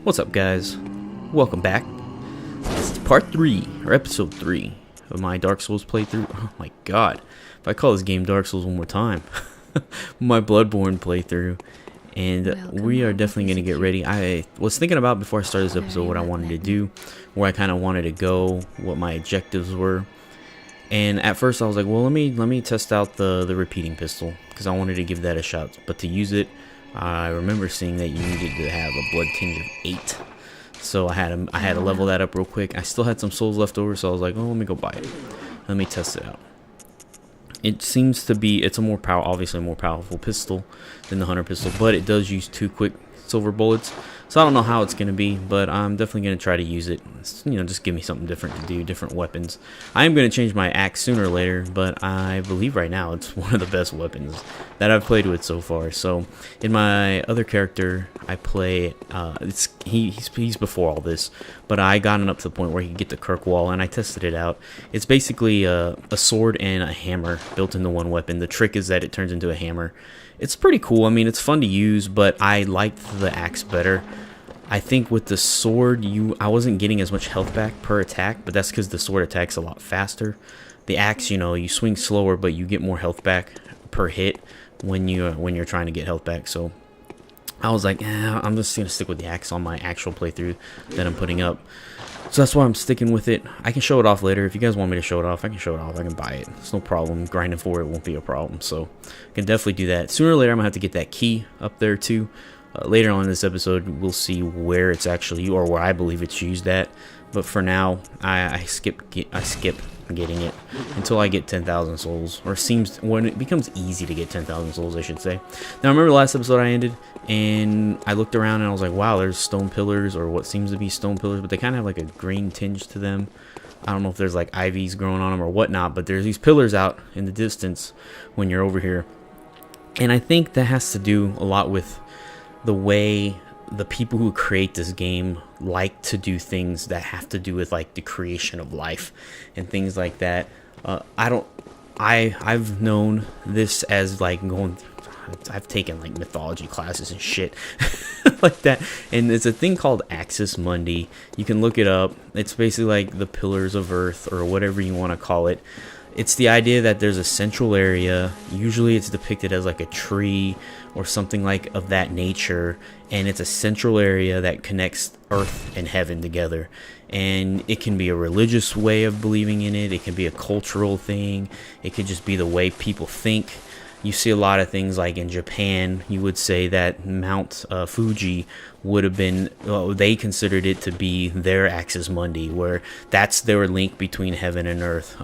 What's up, guys? Welcome back. This is part 3, or episode 3 of my Dark Souls playthrough. Oh my god. If I call this game Dark Souls one more time. My Bloodborne playthrough. And we are definitely going to get ready. I was thinking about before I started this episode what I wanted to do, where I kind of wanted to go, what my objectives were. And at first I was like, well, let me test out the repeating pistol, because I wanted to give that a shot. But to use it, I remember seeing that you needed to have a blood tinge of 8. So I had to level that up real quick. I still had some souls left over, so I was like, oh, let me go buy it. Let me test it out. It seems to be, it's a more obviously a more powerful pistol than the hunter pistol, but it does use 2 quick silver bullets. So I don't know how it's going to be, but I'm definitely going to try to use it. Just give me something different to do, different weapons. I am going to change my axe sooner or later, but I believe right now it's one of the best weapons that I've played with so far. So in my other character, I play, he's before all this, but I gotten up to the point where he can get the Kirkwall, and I tested it out. It's basically a sword and a hammer built into one weapon. The trick is that it turns into a hammer. It's pretty cool. I mean, it's fun to use, but I liked the axe better. I think with the sword, I wasn't getting as much health back per attack, but that's because the sword attacks a lot faster. The axe, you swing slower, but you get more health back per hit when you're trying to get health back. So I was like, I'm just gonna stick with the axe on my actual playthrough that I'm putting up. So that's why I'm sticking with it. I can show it off later. If you guys want me to show it off, I can show it off. I can buy it. It's no problem. Grinding for it won't be a problem. So I can definitely do that. Sooner or later, I'm going to have to get that key up there too. Later on in this episode, we'll see where it's actually, or where I believe it's used at. But for now, I skip getting it until I get 10,000 souls, or when it becomes easy to get 10,000 souls, I should say. Now, remember the last episode I ended, and I looked around and I was like, wow, there's stone pillars, or what seems to be stone pillars, but they kind of have like a green tinge to them. I don't know if there's like ivies growing on them or whatnot, but there's these pillars out in the distance when you're over here. And I think that has to do a lot with the way the people who create this game like to do things that have to do with like the creation of life and things like that. I've known this as like I've taken like mythology classes and shit like that, and it's a thing called Axis Mundi. You can look it up. It's basically like the pillars of Earth, or whatever you want to call it. It's the idea that there's a central area. Usually it's depicted as like a tree or something like of that nature, and it's a central area that connects Earth and heaven together. And it can be a religious way of believing in it. It can be a cultural thing. It could just be the way people think. You see a lot of things like in Japan, you would say that Mount Fuji would have been, they considered it to be their Axis Mundi, where that's their link between heaven and earth.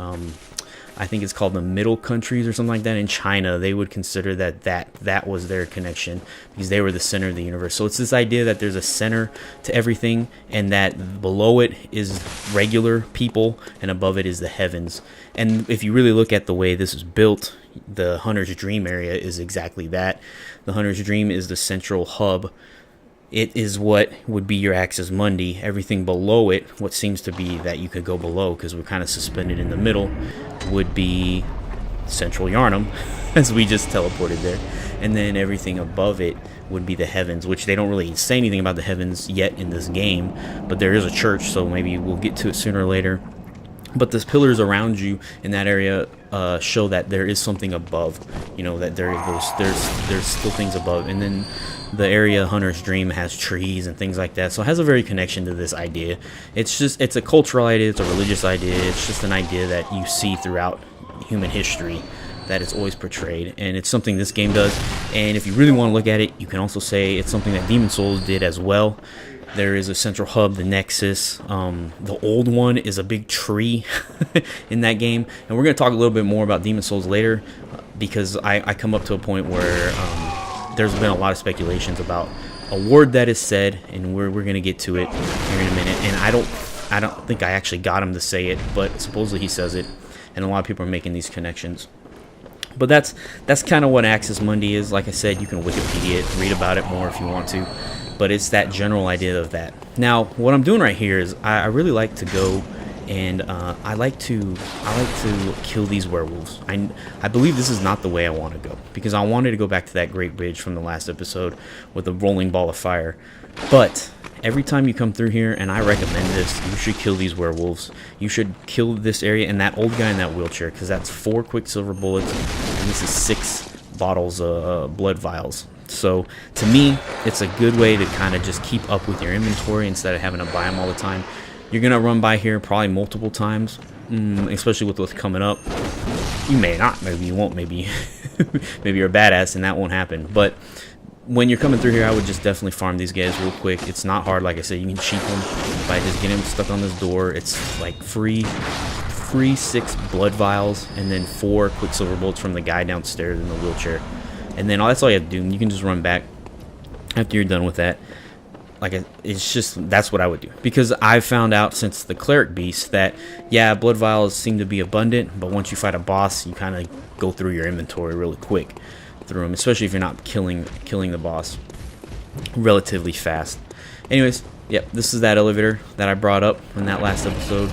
I think it's called the Middle Countries or something like that. In China, they would consider that was their connection, because they were the center of the universe. So it's this idea that there's a center to everything, and that below it is regular people, and above it is the heavens. And if you really look at the way this is built, the Hunter's Dream area is exactly that. The Hunter's Dream is the central hub. It is what would be your Axis Mundi. Everything below it, what seems to be that you could go below, because we're kind of suspended in the middle, would be Central Yarnum, as we just teleported there. And then everything above it would be the heavens, which they don't really say anything about the heavens yet in this game, but there is a church, so maybe we'll get to it sooner or later. But the pillars around you in that area show that there is something above, that there's still things above. And then the area Hunter's Dream has trees and things like that, so it has a very connection to this idea. It's a cultural idea, it's a religious idea, it's just an idea that you see throughout human history, that it's always portrayed, and it's something this game does. And if you really want to look at it, you can also say it's something that Demon Souls did as well. There is a central hub, the Nexus. The old one is a big tree in that game, and we're going to talk a little bit more about Demon Souls later, because I come up to a point where there's been a lot of speculations about a word that is said, and we're going to get to it here in a minute. And I don't think I actually got him to say it, but supposedly he says it, and a lot of people are making these connections. But that's kind of what Axis Mundi is. Like I said, you can Wikipedia it, read about it more if you want to, but it's that general idea of that. Now, what I'm doing right here is I really like to go and I like to kill these werewolves. I believe this is not the way I want to go, because I wanted to go back to that great bridge from the last episode with the rolling ball of fire. But every time you come through here, and I recommend this, you should kill these werewolves. You should kill this area and that old guy in that wheelchair, because that's 4 quicksilver bullets, and this is 6 bottles of blood vials. So to me, it's a good way to kind of just keep up with your inventory instead of having to buy them all the time. You're gonna run by here probably multiple times, especially with what's coming up. You may not, maybe you won't, maybe maybe you're a badass and that won't happen. But when you're coming through here, I would just definitely farm these guys real quick. It's not hard, like I said. You can cheat them by just getting them stuck on this door. It's like free 6 blood vials and then 4 quicksilver bullets from the guy downstairs in the wheelchair. And then that's all you have to do. You can just run back after you're done with that. Like, it's just, that's what I would do. Because I've found out since the cleric beast that, yeah, blood vials seem to be abundant, but once you fight a boss, you kind of go through your inventory really quick through them, especially if you're not killing the boss relatively fast. Anyways, yep, this is that elevator that I brought up in that last episode.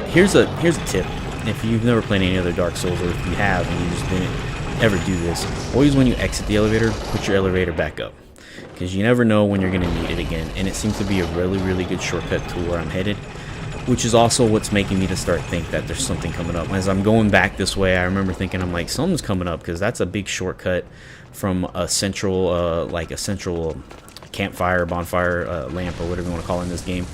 Here's a tip. If you've never played any other Dark Souls, or if you have and you just didn't ever do this, always when you exit the elevator, put your elevator back up. Because you never know when you're going to need it again. And it seems to be a really, really good shortcut to where I'm headed. Which is also what's making me to start think that there's something coming up. As I'm going back this way, I remember thinking, I'm like, something's coming up. Because that's a big shortcut from a central, like a central campfire, bonfire, lamp, or whatever you want to call it in this game.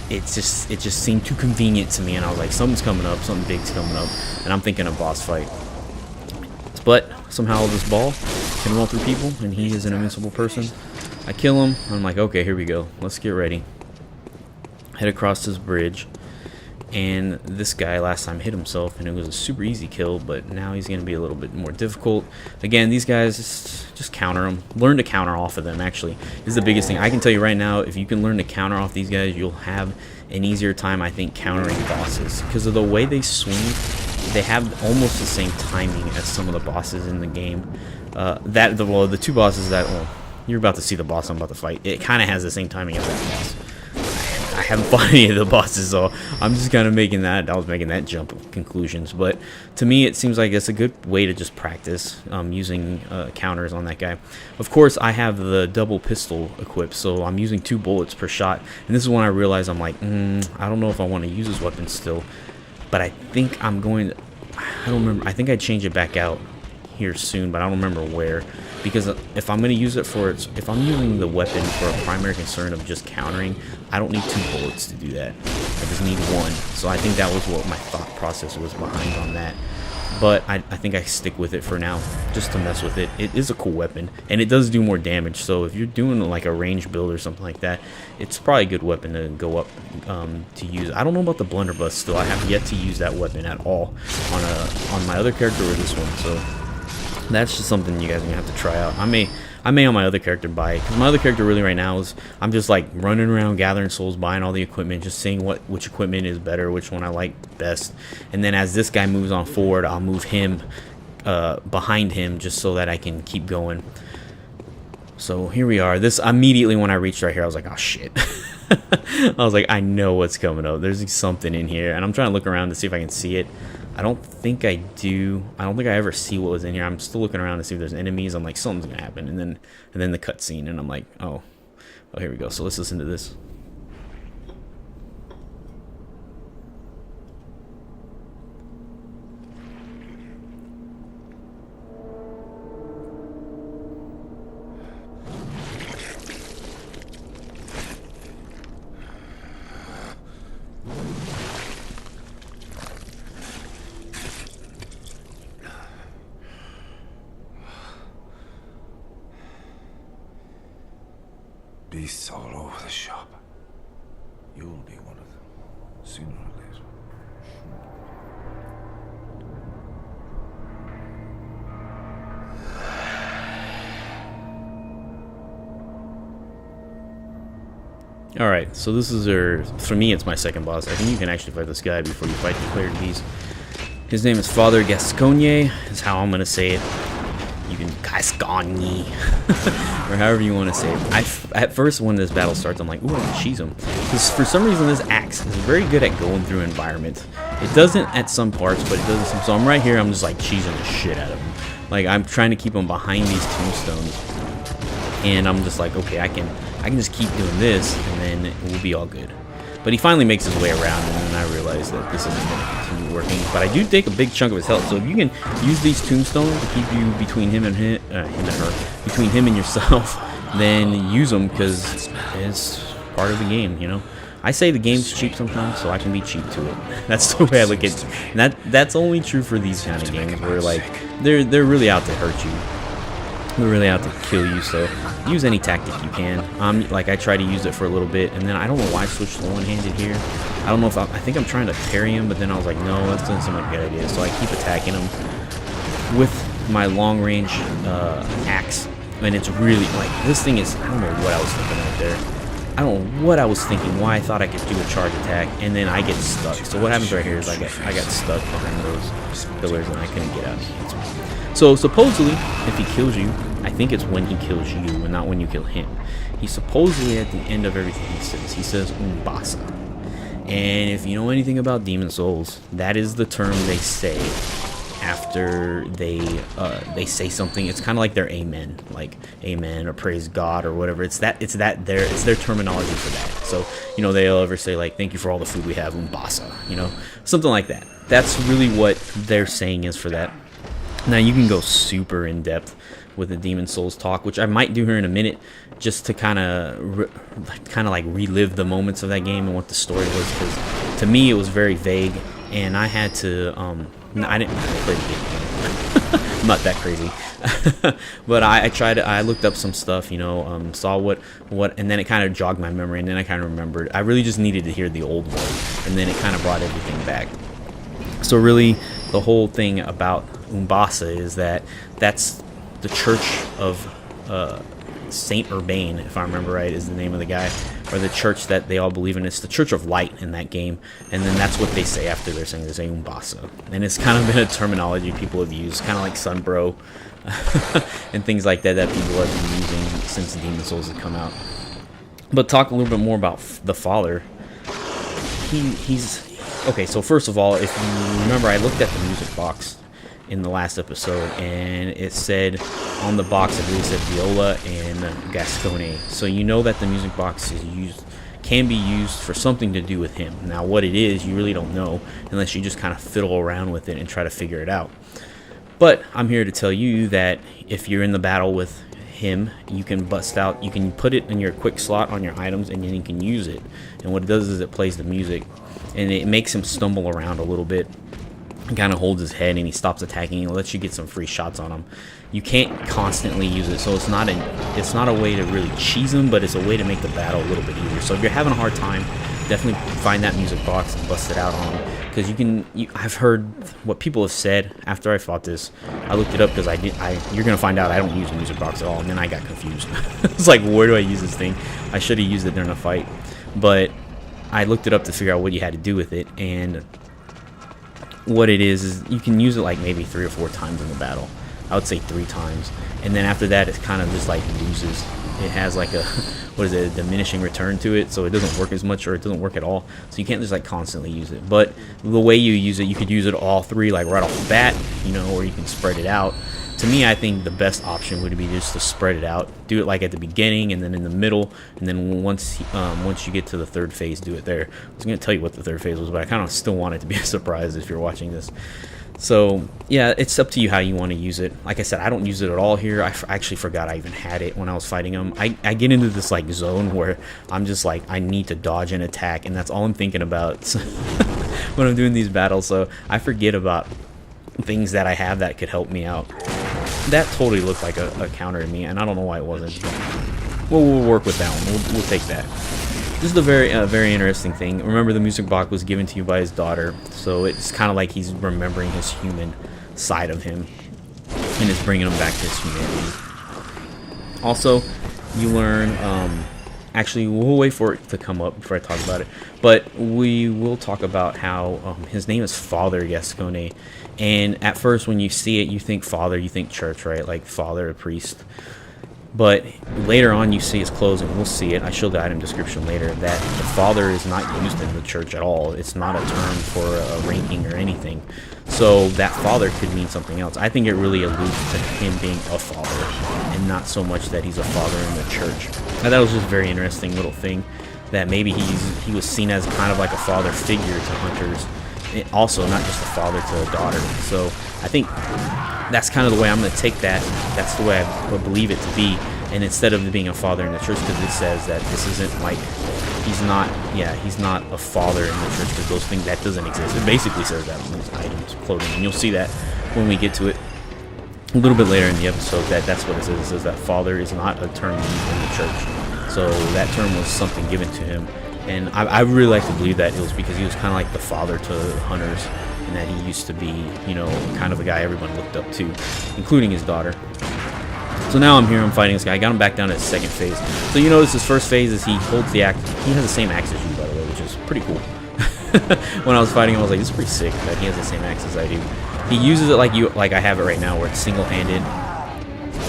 It just seemed too convenient to me. And I was like, something's coming up, something big's coming up. And I'm thinking a boss fight. But somehow this ball can roll through people, and he is an invincible person. I kill him. I'm like, okay, here we go. Let's get ready. Head across this bridge. And this guy last time hit himself, and it was a super easy kill, but now he's going to be a little bit more difficult. Again, these guys, just counter them. Learn to counter off of them, actually. This is the biggest thing. I can tell you right now, if you can learn to counter off these guys, you'll have an easier time, I think, countering bosses. Because of the way they swing, they have almost the same timing as some of the bosses in the game. The 2 bosses that, well, you're about to see the boss I'm about to fight. It kind of has the same timing as that boss. I haven't fought any of the bosses, so I'm just kind of making that. I was making that jump of conclusions. But to me, it seems like it's a good way to just practice using counters on that guy. Of course, I have the double pistol equipped, so I'm using 2 bullets per shot. And this is when I realize I'm like, I don't know if I want to use this weapon still. But I think I'm going to, I don't remember, I think I change it back out here soon, but I don't remember where. Because if I'm going to use it for, if I'm using the weapon for a primary concern of just countering, I don't need 2 bullets to do that. I just need 1. So I think that was what my thought process was behind on that. But I think I stick with it for now, just to mess with it. It is a cool weapon, and it does do more damage. So if you're doing like a range build or something like that, it's probably a good weapon to go up to use. I don't know about the blunderbuss still. I have yet to use that weapon at all on my other character or this one. So that's just something you guys are gonna have to try out. I may on my other character buy it, because my other character really right now is I'm just like running around gathering souls, buying all the equipment, just seeing which equipment is better, which one I like best. And then as this guy moves on forward, I'll move him behind him just so that I can keep going. So here we are. This immediately when I reached right here, I was like, oh shit. I was like, I know what's coming up. There's something in here, and I'm trying to look around to see if I can see it. I don't think I do. I don't think I ever see what was in here. I'm still looking around to see if there's enemies. I'm like, something's gonna happen, and then the cutscene, and I'm like, oh, here we go. So let's listen to this. Beasts all over the shop. You'll be one of them, sooner or later. Alright, so this is for me, it's my second boss. I think you can actually fight this guy before you fight the cleric beast. His name is Father Gascoigne, is how I'm going to say it. You can Gascoigne, or however you want to say it. At first, when this battle starts, I'm like, ooh, I can cheese him. Because for some reason, this axe is very good at going through environments. It doesn't at some parts, but it does at some. So I'm right here, I'm just like cheesing the shit out of him. Like, I'm trying to keep him behind these tombstones. And I'm just like, okay, I can I can just keep doing this, and then we'll be all good. But he finally makes his way around, and then I realize that this isn't going to continue working. But I do take a big chunk of his health, so if you can use these tombstones to keep you between him and her, between him and yourself, then use them, because it's part of the game, you know. I say the game's cheap sometimes, so I can be cheap to it. That's the way I look at it. And that's only true for these kind of games, where like they're really out to hurt you. They're really out to kill you, so use any tactic you can. Like I try to use it for a little bit, and then I don't know why I switched to one-handed here. I don't know if I think I'm trying to parry him, but then I was like, no, that doesn't seem like a good idea. So I keep attacking him with my long-range axe, and it's really like this thing is. I don't know what I was thinking right there. I don't know what I was thinking. Why I thought I could do a charge attack, and then I get stuck. So what happens right here is I got stuck behind those pillars, and I couldn't get out. So supposedly, if he kills you, I think it's when he kills you and not when you kill him. He supposedly, at the end of everything he says Umbasa. And if you know anything about Demon Souls, that is the term they say after they say something. It's kind of like their amen, like amen or praise God or whatever. It's their terminology for that. So, you know, they'll ever say like, thank you for all the food we have, Umbasa, you know, something like that. That's really what their saying is for that. Now you can go super in depth with the Demon Souls talk, which I might do here in a minute, just to kind of like relive the moments of that game and what the story was, because to me it was very vague, and I had to I didn't play the game. I'm not that crazy. But I looked up some stuff, you know, saw what, and then it kind of jogged my memory, and then I kind of remembered. I really just needed to hear the old one, and then it kind of brought everything back. So really, the whole thing about Umbasa is that's the church of Saint Urbane, if I remember right, is the name of the guy, or the church that they all believe in. It's the Church of Light in that game, and then that's what they say after they're saying. They say Umbasa, and it's kind of been a terminology people have used, kind of like Sunbro and things like that people have been using since Demon Souls have come out. But talk a little bit more about the father. He's okay. So first of all, if you remember, I looked at the music box in the last episode, and it said on the box, I believe it said viola and Gascoigne. So you know that the music box can be used for something to do with him. Now what it is, you really don't know unless you just kind of fiddle around with it and try to figure it out. But I'm here to tell you that if you're in the battle with him, you can you can put it in your quick slot on your items, and then you can use it. And what it does is it plays the music, and it makes him stumble around a little bit. He kind of holds his head, and he stops attacking, and lets you get some free shots on him. You can't constantly use it, so it's not a way to really cheese him, but it's a way to make the battle a little bit easier. So if you're having a hard time, definitely find that music box and bust it out on him, because I've heard what people have said after I fought this. I looked it up because you're gonna find out I don't use a music box at all, and then I got confused. It's like, where do I use this thing? I should have used it during a fight, but I looked it up to figure out what you had to do with it, and what it is you can use it like maybe 3 or 4 times in the battle. I would say 3 times, and then after that it kind of just like loses. It has like a diminishing return to it, so it doesn't work as much, or it doesn't work at all. So you can't just like constantly use it. But the way you use it, you could use it all 3 like right off the bat, you know, or you can spread it out. To me, I think the best option would be just to spread it out. Do it like at the beginning, and then in the middle, and then once you get to the 3rd phase, do it there. I was going to tell you what the 3rd phase was, but I kind of still want it to be a surprise if you're watching this. So yeah, it's up to you how you want to use it. Like I said, I don't use it at all here. I actually forgot I even had it when I was fighting him. I get into this like zone where I'm just like, I need to dodge and attack, and that's all I'm thinking about when I'm doing these battles. So I forget about things that I have that could help me out. That totally looked like a counter to me, and I don't know why it wasn't. We'll work with that one. We'll take that. This is a very interesting thing. Remember, the music box was given to you by his daughter, so it's kind of like he's remembering his human side of him, and is bringing him back to his humanity. Also, you learn. Actually, we'll wait for it to come up before I talk about it. But we will talk about how his name is Father Gascoigne. And at first, when you see it, you think father, you think church, right? Like father, a priest. But later on, you see his clothes, and we'll see it. I showed the item description later that the father is not used in the church at all. It's not a term for a ranking or anything. So that father could mean something else. I think it really alludes to him being a father, and not so much that he's a father in the church. I thought it was just a very interesting little thing that maybe he was seen as kind of like a father figure to hunters, and also not just a father to a daughter. So I think that's kind of the way I'm going to take that. That's the way I would believe it to be. And instead of being a father in the church, because it says that this isn't like, he's not a father in the church, because those things, that doesn't exist. It basically says that on these items, clothing, and you'll see that when we get to it a little bit later in the episode, that's what it says. It says that father is not a term used in the church. So that term was something given to him. And I really like to believe that it was because he was kind of like the father to hunters, and that he used to be, you know, kind of a guy everyone looked up to, including his daughter. So now I'm here, I'm fighting this guy. I got him back down to his second phase. So you notice his first phase is he holds the axe. He has the same axe as you, by the way, which is pretty cool. When I was fighting him, I was like, this is pretty sick that he has the same axe as I do. He uses it like I have it right now, where it's single-handed.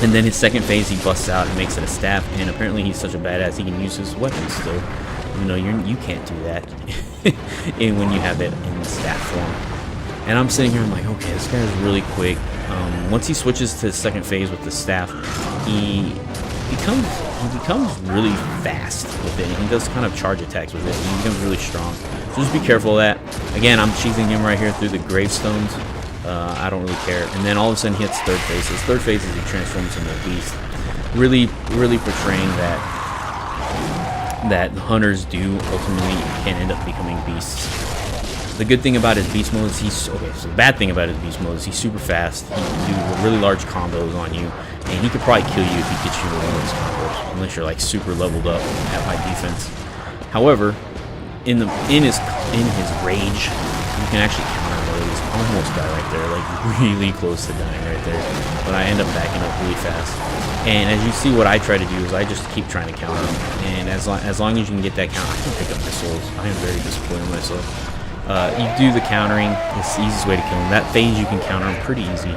And then his second phase, he busts out and makes it a staff. And apparently he's such a badass, he can use his weapons still. You know, you can't do that and when you have it in staff form. And I'm sitting here, I'm like, okay, this guy is really quick. Once he switches to his second phase with the staff, he becomes really fast with it. He does kind of charge attacks with it. He becomes really strong. So just be careful of that. Again, I'm cheesing him right here through the gravestones. I don't really care. And then all of a sudden he hits third phase. His third phase is he transforms into a beast. Really portraying that hunters do ultimately can end up becoming beasts. The good thing about his beast mode is so the bad thing about his beast mode is he's super fast. He can do really large combos on you, and he could probably kill you if he gets you into one of those combos, unless you're like super leveled up at high defense. However, in his rage, you can actually counter those. Almost die right there, like really close to dying right there. But I end up backing up really fast. And as you see, what I try to do is I just keep trying to counter him. And as long as you can get that count, I can pick up my souls. I am very disappointed in myself. You do the countering. It's the easiest way to kill him. That phase you can counter him pretty easy.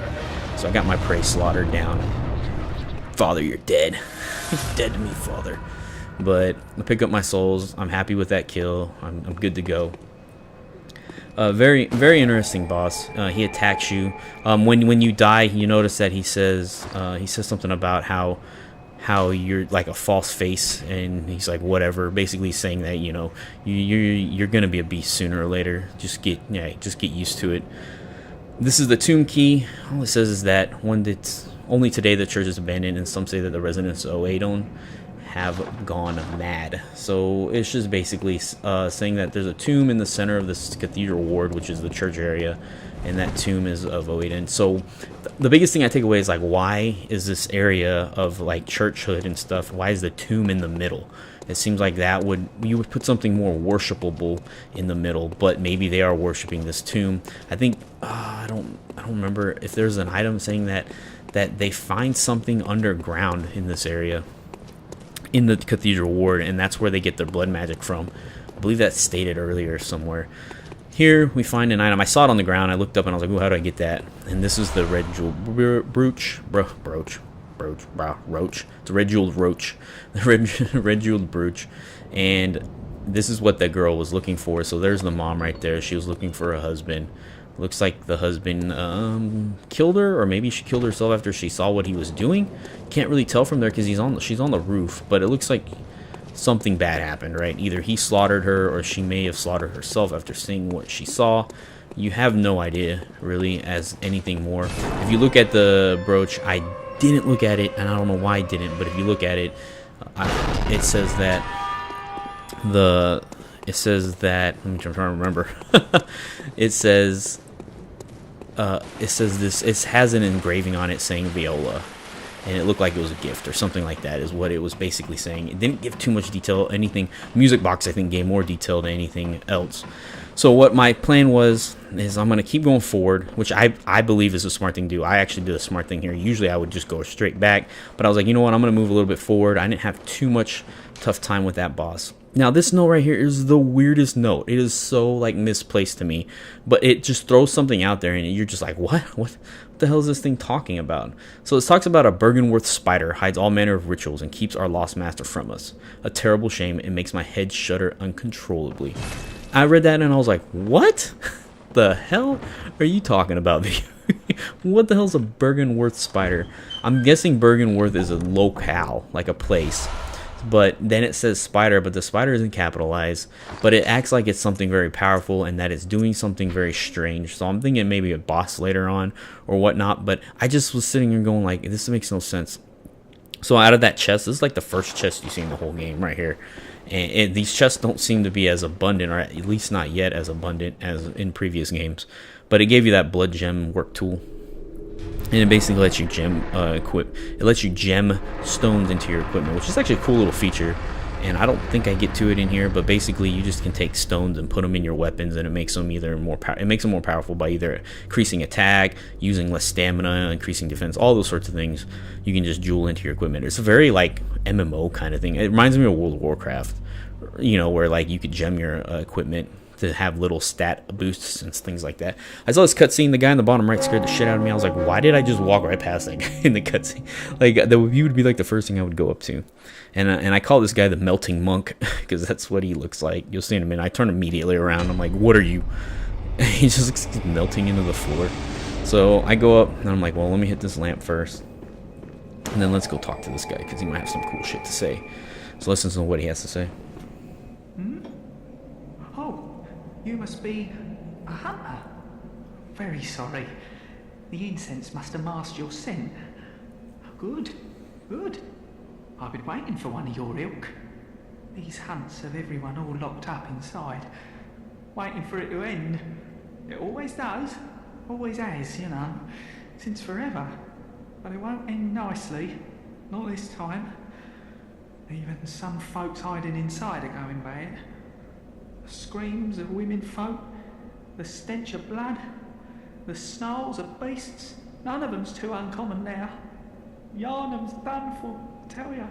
So I got my prey slaughtered down. Father, you're dead. You're dead to me, Father. But I pick up my souls. I'm happy with that kill. I'm good to go. Very interesting boss. He attacks you. When you die, you notice that he says something about how you're like a false face, and he's like whatever, basically saying that, you know, you're gonna be a beast sooner or later. Just get used to it. This is the tomb key. All it says is that only today the church is abandoned, and some say that the residents of Oedon have gone mad. So it's just basically saying that there's a tomb in the center of this cathedral ward, which is the church area, and that tomb is of Oedon. So the biggest thing I take away is like, why is this area of like churchhood and stuff, why is the tomb in the middle? It seems like you would put something more worshipable in the middle, but maybe they are worshiping this tomb. I think I don't remember if there's an item saying that they find something underground in this area, in the cathedral ward, and that's where they get their blood magic from. I believe that's stated earlier somewhere. Here we find an item. I saw it on the ground. I looked up and I was like, "Ooh, how do I get that?" And this is the red jeweled brooch. It's a red jeweled roach. The red jeweled brooch, and this is what that girl was looking for. So there's the mom right there. She was looking for a husband. Looks like the husband killed her, or maybe she killed herself after she saw what he was doing. Can't really tell from there because she's on the roof, but it looks like something bad happened, right? Either he slaughtered her, or she may have slaughtered herself after seeing what she saw. You have no idea, really, as anything more. If you look at the brooch, I didn't look at it, and I don't know why I didn't, but if you look at it, it says that I'm trying to remember. It says this. It has an engraving on it saying Viola, and it looked like it was a gift or something like that. Is what it was basically saying. It didn't give too much detail. Anything music box, I think, gave more detail than anything else. So what my plan is I'm gonna keep going forward, which I believe is a smart thing to do. I actually did a smart thing here. Usually I would just go straight back, but I was like, you know what? I'm gonna move a little bit forward. I didn't have too much tough time with that boss. Now, this note right here is the weirdest note. It is so, like, misplaced to me. But it just throws something out there, and you're just like, what? What the hell is this thing talking about? So it talks about a Bergenworth spider hides all manner of rituals and keeps our lost master from us. A terrible shame. It makes my head shudder uncontrollably. I read that, and I was like, what the hell are you talking about? What the hell's a Bergenworth spider? I'm guessing Bergenworth is a locale, like a place. But then it says spider, but the spider isn't capitalized. But it acts like it's something very powerful and that it's doing something very strange. So I'm thinking maybe a boss later on or whatnot. But I just was sitting here going like, this makes no sense. So out of that chest, this is like the first chest you see in the whole game right here. And these chests don't seem to be as abundant, or at least not yet as abundant as in previous games. But it gave you that blood gem work tool. And it basically lets you gem it lets you gem stones into your equipment, which is actually a cool little feature. And I don't think I get to it in here, but basically you just can take stones and put them in your weapons, and it makes them more powerful by either increasing attack, using less stamina, increasing defense, all those sorts of things. You can just jewel into your equipment. It's a very like MMO kind of thing. It reminds me of World of Warcraft, you know, where like you could gem your equipment to have little stat boosts and things like that. I saw this cutscene. The guy in the bottom right scared the shit out of me. I was like, why did I just walk right past that guy in the cutscene? Like, the view would be like the first thing I would go up to. And I call this guy the melting monk because that's what he looks like. You'll see in a minute. I turn immediately around. I'm like, what are you? And he just looks melting into the floor. So I go up and I'm like, well, let me hit this lamp first. And then let's go talk to this guy because he might have some cool shit to say. So listen to what he has to say. You must be a hunter. Very sorry. The incense must have masked your scent. Good, good. I've been waiting for one of your ilk. These hunts have everyone all locked up inside, waiting for it to end. It always does, always has, you know, since forever. But it won't end nicely, not this time. Even some folks hiding inside are going bad. The screams of women folk, the stench of blood, the snarls of beasts, none of them's too uncommon now. Yarnum's done for, I tell ya.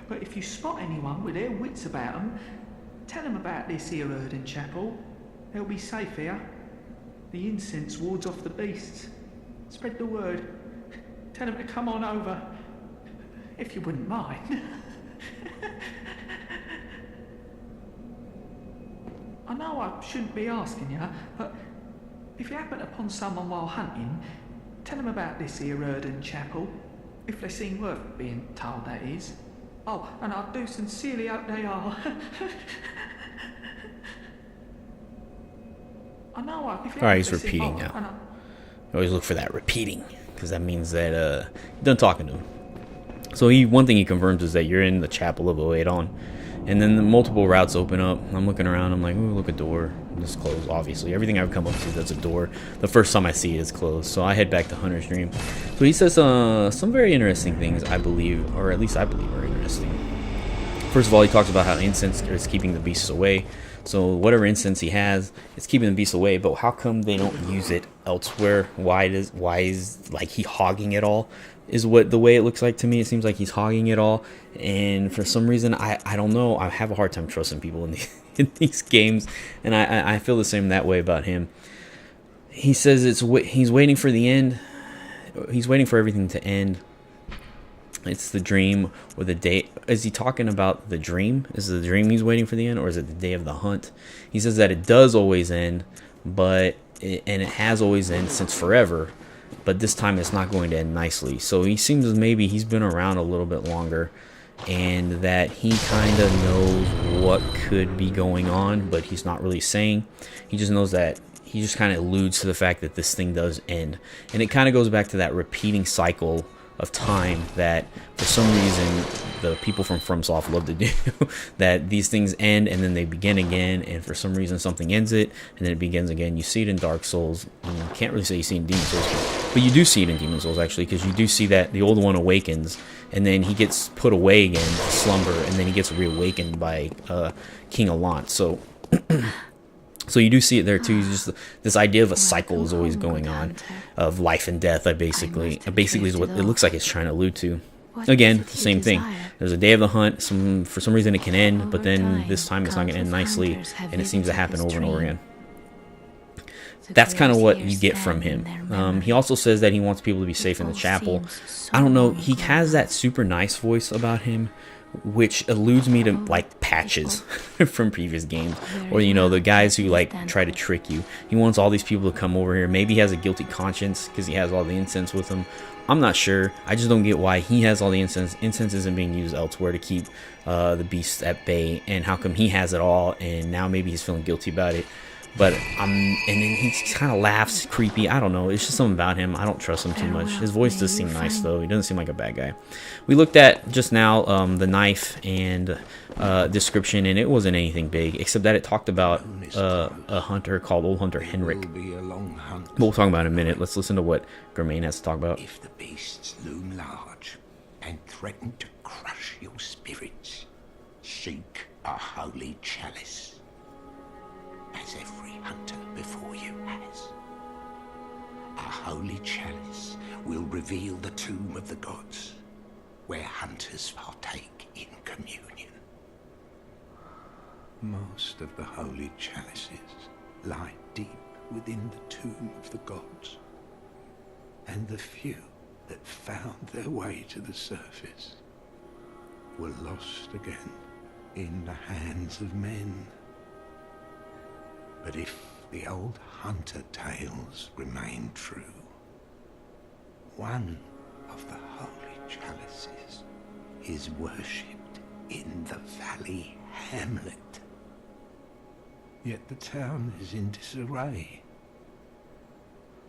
But if you spot anyone with their wits about them, tell them about this here Erden Chapel. They'll be safe here. The incense wards off the beasts. Spread the word. Tell them to come on over, if you wouldn't mind. I know I shouldn't be asking you, but if you happen upon someone while hunting, tell them about this here Erden Chapel, if they seem worth being told, that is. Oh, and I do sincerely hope they are. I know if you Alright, he's repeating now. You always look for that repeating, because that means that you're done talking to him. So one thing he confirms is that you're in the Chapel of Oedon. And then the multiple routes open up. I'm looking around. I'm like, ooh, look, a door. It's closed, obviously. Everything I've come up to, that's a door. The first time I see it is closed. So I head back to Hunter's Dream. So he says some very interesting things, I believe, or at least I believe are interesting. First of all, he talks about how incense is keeping the beasts away. So whatever incense he has, it's keeping the beasts away. But how come they don't use it elsewhere? Why is like he hogging it all? Is what the way it looks like to me. It seems like he's hogging it all, and for some reason I don't know, I have a hard time trusting people in these games, and I feel the same that way about him. He says he's waiting for the end. He's waiting for everything to end. It's the dream or the day. Is he talking about the dream? Is it the dream he's waiting for the end, or is it the day of the hunt? He says that it does always end, but it has always ended since forever. But this time it's not going to end nicely. So he seems as maybe he's been around a little bit longer, and that he kind of knows what could be going on, but he's not really saying. He just knows that he just kind of alludes to the fact that this thing does end. And it kind of goes back to that repeating cycle of time that for some reason the people from FromSoft love to do. That these things end and then they begin again, and for some reason something ends it and then it begins again. You see it in Dark Souls. You can't really say you see it in Demon Souls, but you do see it in Demon Souls actually, because you do see that the old one awakens and then he gets put away again to slumber, and then he gets reawakened by King Allant. So you do see it there too. Just this idea of a cycle is always going on, of life and death. Basically is what it looks like it's trying to allude to. Again, the same thing. There's a day of the hunt. For some reason it can end, but then this time it's not going to end nicely, and it seems to happen over and over again. That's kind of what you get from him. He also says that he wants people to be safe in the chapel. I don't know. He has that super nice voice about him, which alludes me to like Patches from previous games, or the guys who like try to trick you. He wants all these people to come over here. Maybe he has a guilty conscience because he has all the incense with him. I'm not sure. I just don't get why he has all the incense. Incense isn't being used elsewhere to keep the beasts at bay, and how come he has it all, and now maybe he's feeling guilty about it. But and then he kind of laughs, creepy. I don't know. It's just something about him. I don't trust him too much. His voice does seem nice, though. He doesn't seem like a bad guy. We looked at just now the knife and description, and it wasn't anything big, except that it talked about a hunter called Old Hunter Henrik. But we'll talk about it in a minute. Let's listen to what Germain has to talk about. If the beasts loom large and threaten to crush your spirits, seek a holy chalice, as every hunter before you has. A holy chalice will reveal the tomb of the gods, where hunters partake in communion. Most of the holy chalices lie deep within the tomb of the gods, and the few that found their way to the surface were lost again in the hands of men. But if the old hunter tales remain true, one of the holy chalices is worshipped in the valley hamlet. Yet the town is in disarray.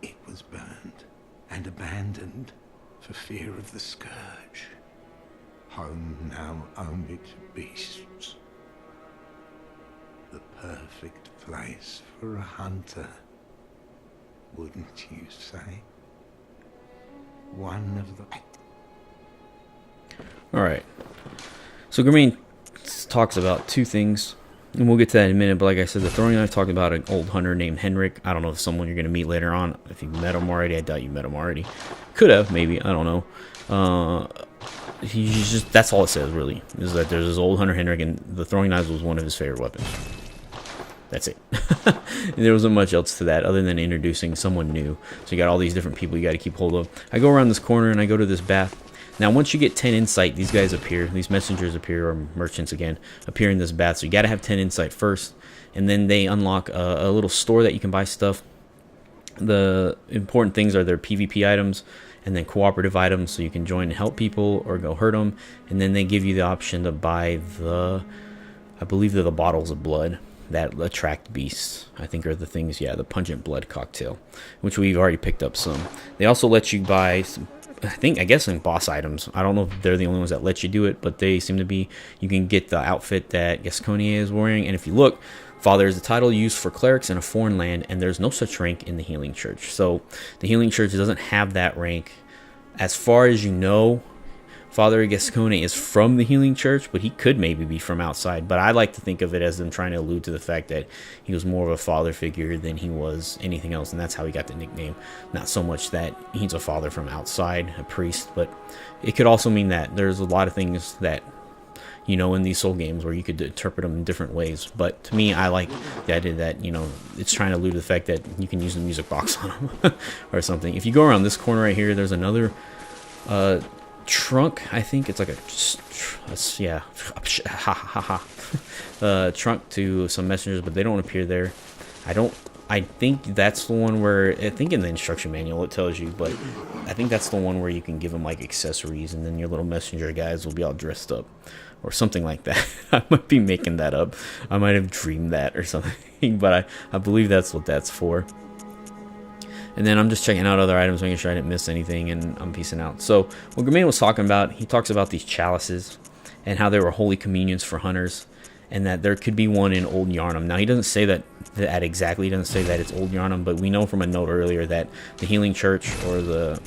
It was burned and abandoned for fear of the scourge. Home now only to beasts. The perfect place for a hunter, wouldn't you say? One of the... Alright. So Germain talks about two things, and we'll get to that in a minute, but like I said, the throwing knife talked about an old hunter named Henrik. I don't know if someone you're going to meet later on. If you met him already, I doubt you met him already. Could have, maybe. I don't know. He's just, that's all it says, really, is that there's this old hunter Henrik, and the throwing knives was one of his favorite weapons. That's it. There wasn't much else to that other than introducing someone new. So you got all these different people you got to keep hold of. I go around this corner and I go to this bath. Now, once you get 10 insight, these guys appear. These messengers appear, or merchants again, appear in this bath. So you got to have 10 insight first. And then they unlock a little store that you can buy stuff. The important things are their PvP items and then cooperative items. So you can join and help people or go hurt them. And then they give you the option to buy I believe they're the bottles of blood that attract beasts. I think are the things, yeah, the pungent blood cocktail, which we've already picked up some. They also let you buy some, I guess some boss items. I don't know if they're the only ones that let you do it, but they seem to be. You can get the outfit that Gascoigne is wearing, and if you look, Father is the title used for clerics in a foreign land, and there's no such rank in the Healing Church. So the Healing Church doesn't have that rank. As far as you know, Father Gascoigne is from the Healing Church, but he could maybe be from outside. But I like to think of it as them trying to allude to the fact that he was more of a father figure than he was anything else, and that's how he got the nickname. Not so much that he's a father from outside, a priest, but it could also mean that there's a lot of things that, in these soul games where you could interpret them in different ways. But to me, I like the idea that, it's trying to allude to the fact that you can use the music box on them or something. If you go around this corner right here, there's another trunk. I think it's like trunk to some messengers, but they don't appear there. I think that's the one where, I think in the instruction manual it tells you, but I think that's the one where you can give them like accessories, and then your little messenger guys will be all dressed up or something like that. I might be making that up. I might have dreamed that or something, but I believe that's what that's for. And then I'm just checking out other items, making sure I didn't miss anything, and I'm peacing out. So what Germain was talking about, he talks about these chalices and how they were holy communions for hunters, and that there could be one in Old Yarnum. Now, he doesn't say that exactly. He doesn't say that it's Old Yarnum, but we know from a note earlier that the Healing Church or the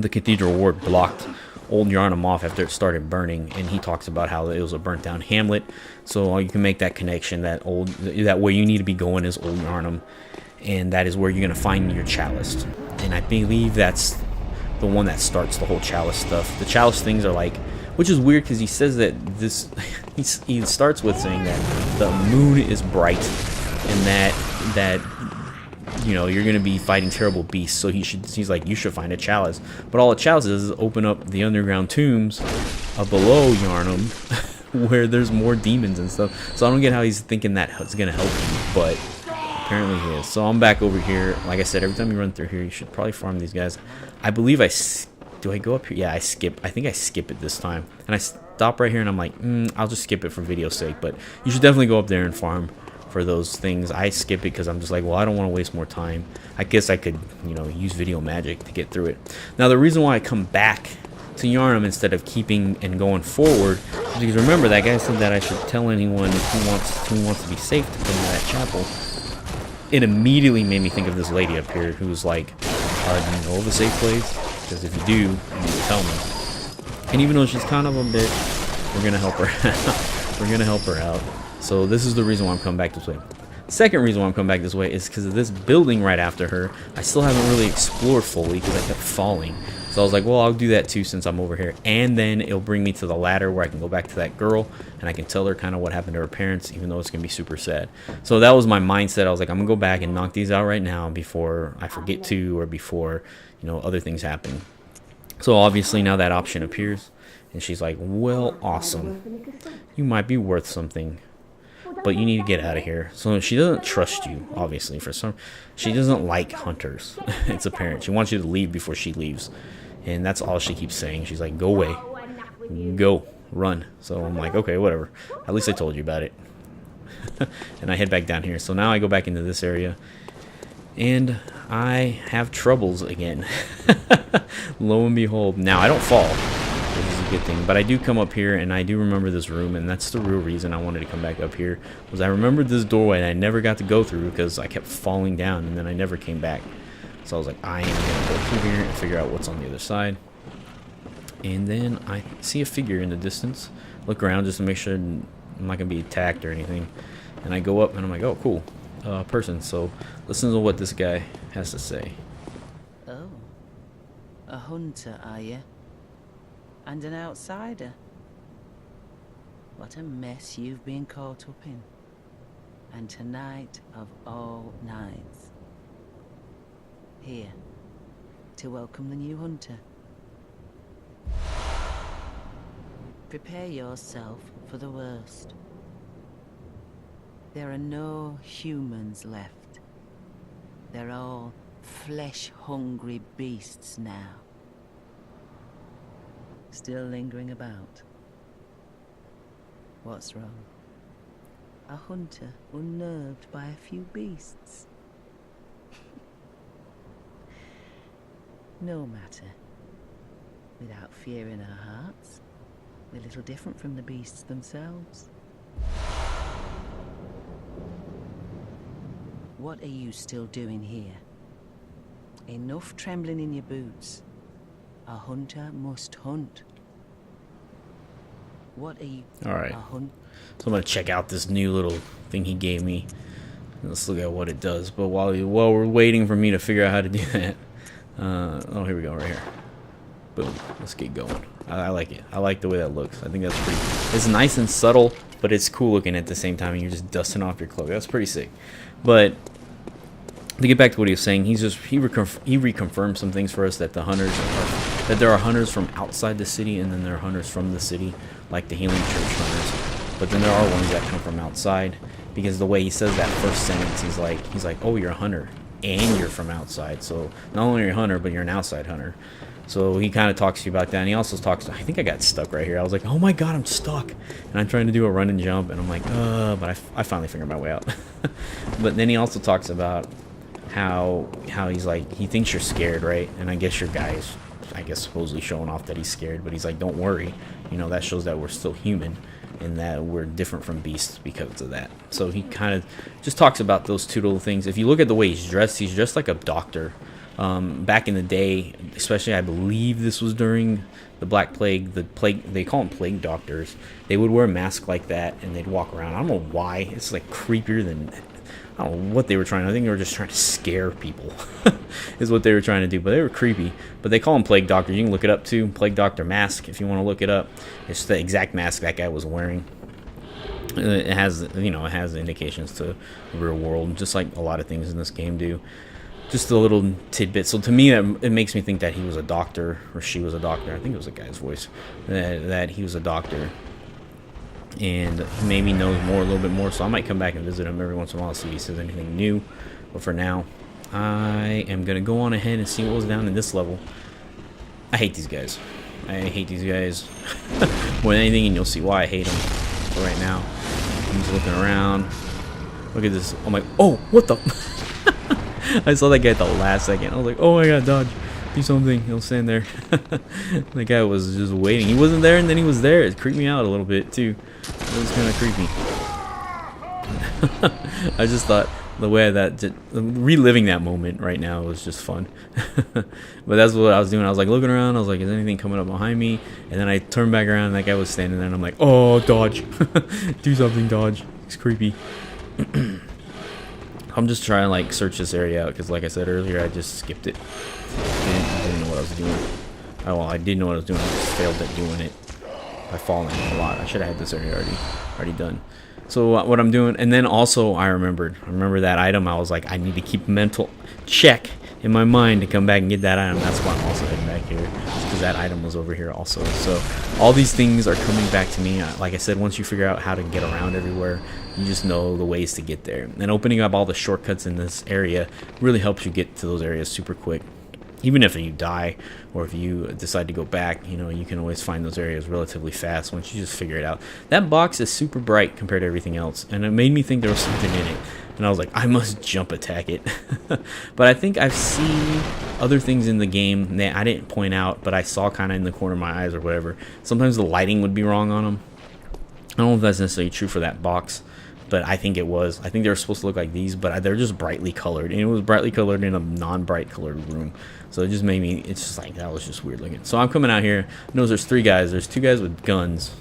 Cathedral Ward blocked Old Yarnum off after it started burning, and he talks about how it was a burnt down hamlet. So you can make that connection that where you need to be going is Old Yarnum, and that is where you're going to find your chalice. And I believe that's the one that starts the whole chalice stuff. The chalice things are like, which is weird because he says that this, he starts with saying that the moon is bright and that you know, you're gonna be fighting terrible beasts. So he's like, you should find a chalice. But all a chalice is open up the underground tombs below Yharnam, where there's more demons and stuff. So I don't get how he's thinking that it's gonna help you, but apparently he is. So I'm back over here. Like I said, every time you run through here, you should probably farm these guys. I believe do I go up here? Yeah, I skip. I think I skip it this time. And I stop right here and I'm like, I'll just skip it for video's sake. But you should definitely go up there and farm for those things. I skip it because I'm just like, well, I don't want to waste more time. I guess I could, you know, use video magic to get through it. Now, the reason why I come back to Yharnam instead of keeping and going forward is because, remember, that guy said that I should tell anyone who wants to be safe to come to that chapel. It immediately made me think of this lady up here who was like, do you know of a safe place? Because if you do, you need to tell me. And even though she's kind of a bitch, we're gonna help her out. We're gonna help her out. So this is the reason why I'm coming back this way. Second reason why I'm coming back this way is because of this building right after her. I still haven't really explored fully because I kept falling. So I was like, well, I'll do that too since I'm over here. And then it'll bring me to the ladder where I can go back to that girl and I can tell her kind of what happened to her parents, even though it's going to be super sad. So that was my mindset. I was like, I'm going to go back and knock these out right now before I forget to, or before, you know, other things happen. So obviously now that option appears and she's like, well, awesome. You might be worth something, but you need to get out of here. So she doesn't trust you, obviously. She doesn't like hunters. It's apparent. She wants you to leave before she leaves. And that's all she keeps saying. She's like, go away. Go. Run. So I'm like, okay, whatever. At least I told you about it. And I head back down here. So now I go back into this area. And I have troubles again. Lo and behold. Now, I don't fall, which is a good thing. But I do come up here, and I do remember this room. And that's the real reason I wanted to come back up here. Was I remembered this doorway, and I never got to go through because I kept falling down. And then I never came back. So I was like, I am going to go through here and figure out what's on the other side. And then I see a figure in the distance. Look around just to make sure I'm not going to be attacked or anything. And I go up and I'm like, oh, cool. Person. So listen to what this guy has to say. Oh. A hunter, are you? And an outsider? What a mess you've been caught up in. And tonight of all nights. Here, to welcome the new hunter. Prepare yourself for the worst. There are no humans left. They're all flesh-hungry beasts now. Still lingering about. What's wrong? A hunter unnerved by a few beasts. No matter. Without fear in our hearts, we're little different from the beasts themselves. What are you still doing here? Enough trembling in your boots. A hunter must hunt. What are you? Alright. So I'm going to check out this new little thing he gave me. Let's look at what it does. But while we're waiting for me to figure out how to do that, oh, here we go, right here. Boom. Let's get going. I like it. I like the way that looks. I think that's pretty. It's nice and subtle, but it's cool looking at the same time. And you're just dusting off your clothes. That's pretty sick. But to get back to what he was saying, he reconfirmed some things for us that there are hunters from outside the city, and then there are hunters from the city, like the Healing Church hunters. But then there are ones that come from outside, because the way he says that first sentence, he's like, oh, you're a hunter. And you're from outside, so not only are you a hunter, but you're an outside hunter. So he kind of talks to you about that, and he also talks. I think I got stuck right here. I was like, oh my god, I'm stuck, and I'm trying to do a run and jump, and I'm like, but I finally figured my way out. But then he also talks about how he's like, he thinks you're scared, right? And I guess your guy is, I guess, supposedly showing off that he's scared, but he's like, don't worry, you know, that shows that we're still human. And that we're different from beasts because of that. So he kind of just talks about those two little things. If you look at the way he's dressed like a doctor. Back in the day, especially I believe this was during the Black Plague, they call them plague doctors. They would wear a mask like that and they'd walk around. I don't know why. It's like creepier than I don't know what they were trying. I think they were just trying to scare people, is what they were trying to do. But they were creepy. But they call them Plague Doctor. You can look it up too. Plague Doctor mask, if you want to look it up. It's the exact mask that guy was wearing. It has, you know, it has indications to the real world, just like a lot of things in this game do. Just a little tidbit. So to me, it makes me think that he was a doctor, or she was a doctor. I think it was a guy's voice. That he was a doctor. And he maybe knows more, a little bit more, so I might come back and visit him every once in a while to see if he says anything new. But for now, I am going to go on ahead and see what was down in this level. I hate these guys. I hate these guys more than anything, and you'll see why I hate them. So right now, I'm just looking around. Look at this. I'm like, oh, what the? I saw that guy at the last second. I was like, oh my god, dodge. Do something. He'll stand there. The guy was just waiting. He wasn't there, and then he was there. It creeped me out a little bit, too. It was kind of creepy. I just thought the way that reliving that moment right now was just fun. But that's what I was doing. I was like looking around. I was like, is anything coming up behind me? And then I turned back around, and that guy was standing there, and I'm like, oh, dodge. Do something, dodge. It's creepy. I'm just trying to like search this area out because, like I said earlier, I just skipped it. Didn't know what I was doing. Oh, well, I did know what I was doing. I just failed at doing it by falling a lot. I should have had this area already done. So what I'm doing, and then also I remember that item. I was like, I need to keep mental check in my mind to come back and get that item. That's why I'm also heading back here, because that item was over here also. So all these things are coming back to me. Like I said, once you figure out how to get around everywhere, you just know the ways to get there. And opening up all the shortcuts in this area really helps you get to those areas super quick. Even if you die, or if you decide to go back, you know, you can always find those areas relatively fast once you just figure it out. That box is super bright compared to everything else, and it made me think there was something in it. And I was like, I must jump attack it. But I think I've seen other things in the game that I didn't point out, but I saw kind of in the corner of my eyes or whatever. Sometimes the lighting would be wrong on them. I don't know if that's necessarily true for that box, but I think it was. I think they were supposed to look like these, but they're just brightly colored. And it was brightly colored in a non-bright colored room. So it just made me, it's just like, that was just weird looking. So I'm coming out here. Notice there's three guys. There's two guys with guns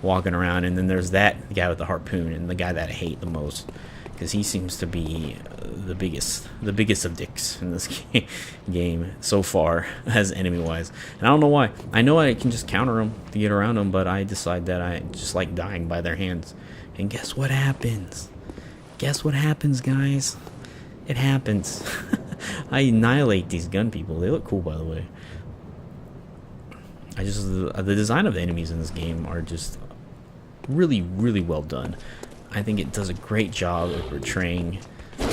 walking around. And then there's that guy with the harpoon, and the guy that I hate the most. Because he seems to be the biggest of dicks in this game so far, as enemy-wise. And I don't know why. I know I can just counter them to get around them, but I decide that I just like dying by their hands. And guess what happens? Guess what happens, guys? It happens. I annihilate these gun people. They look cool, by the way. The design of the enemies in this game are just really, really well done. I think it does a great job of portraying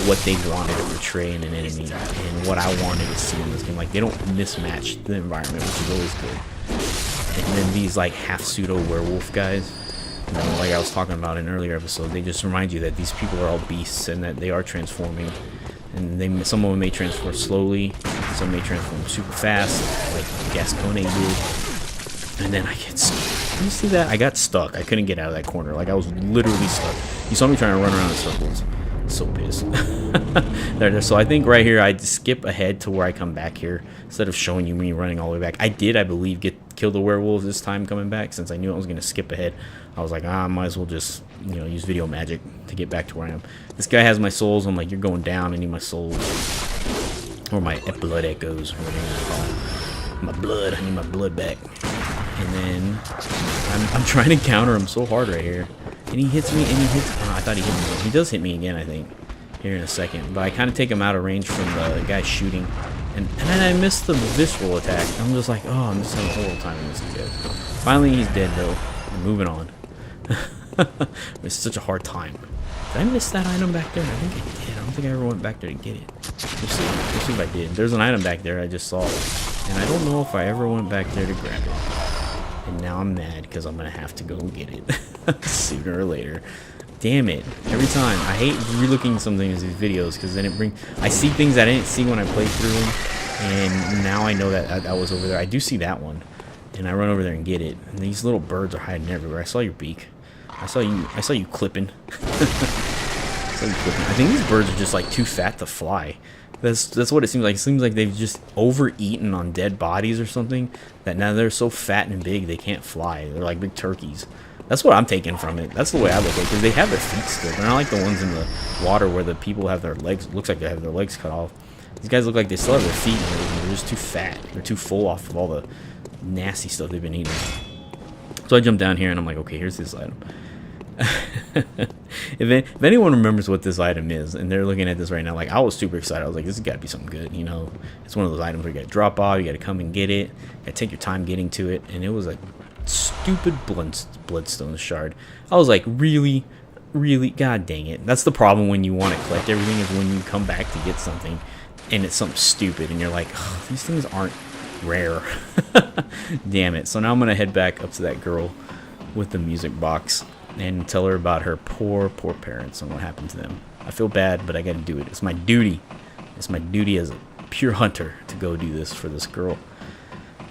what they wanted to portray in an enemy and what I wanted to see in this game. Like, they don't mismatch the environment, which is always good. And then these like half pseudo werewolf guys, you know, like I was talking about in an earlier episode, they just remind you that these people are all beasts and that they are transforming. And some of them may transform slowly, some may transform super fast, like Gascoigne did. And then I get stuck. You see that? I got stuck. I couldn't get out of that corner. Like, I was literally stuck. You saw me trying to run around in circles. So pissed. there. So I think right here I'd skip ahead to where I come back here instead of showing you me running all the way back. I did, I believe, kill the werewolves this time coming back, since I knew I was going to skip ahead. I was like, I might as well just, you know, use video magic to get back to where I am. This guy has my souls. I'm like, you're going down. I need my souls. Or my blood echoes, or whatever you call it. My blood. I need my blood back. And then I'm trying to counter him so hard right here. And he hits me, and he hits... Oh, I thought he hit me. He does hit me again, I think, here in a second. But I kind of take him out of range from the guy shooting. And then I missed the visceral attack. I'm just like, oh, I'm just having a horrible time in this kid. Finally, he's dead, though. I'm moving on. It's such a hard time. Did I miss that item back there? I think I did. I don't think I ever went back there to get it. We'll see. We'll see if I did. There's an item back there I just saw. And I don't know if I ever went back there to grab it. And now I'm mad because I'm going to have to go and get it sooner or later. Damn it. Every time. I hate relooking some things in these videos because then I see things I didn't see when I played through them. And now I know that I was over there. I do see that one. And I run over there and get it. And these little birds are hiding everywhere. I saw your beak. I saw you clipping. I think these birds are just like too fat to fly. That's what it seems like. It seems like they've just overeaten on dead bodies or something, that now they're so fat and big they can't fly. They're like big turkeys. That's what I'm taking from it. That's the way I look at it, because they have their feet still. They're not like the ones in the water where the people have their legs. Looks like they have their legs cut off. These guys look like they still have their feet and everything. They're just too fat. They're too full off of all the nasty stuff they've been eating. So I jump down here and I'm like, okay, here's this item. if anyone remembers what this item is and they're looking at this right now, like, I was super excited. I was like, this has got to be something good, you know. It's one of those items where you got to drop off, you got to come and get it, you got to take your time getting to it. And it was a stupid bloodstone shard. I was like, really, god dang it. That's the problem when you want to collect everything, is when you come back to get something and it's something stupid and you're like, oh, these things aren't rare. Damn it. So now I'm gonna head back up to that girl with the music box and tell her about her poor parents and what happened to them. I feel bad, but I gotta do it. It's my duty. It's my duty as a pure hunter to go do this for this girl.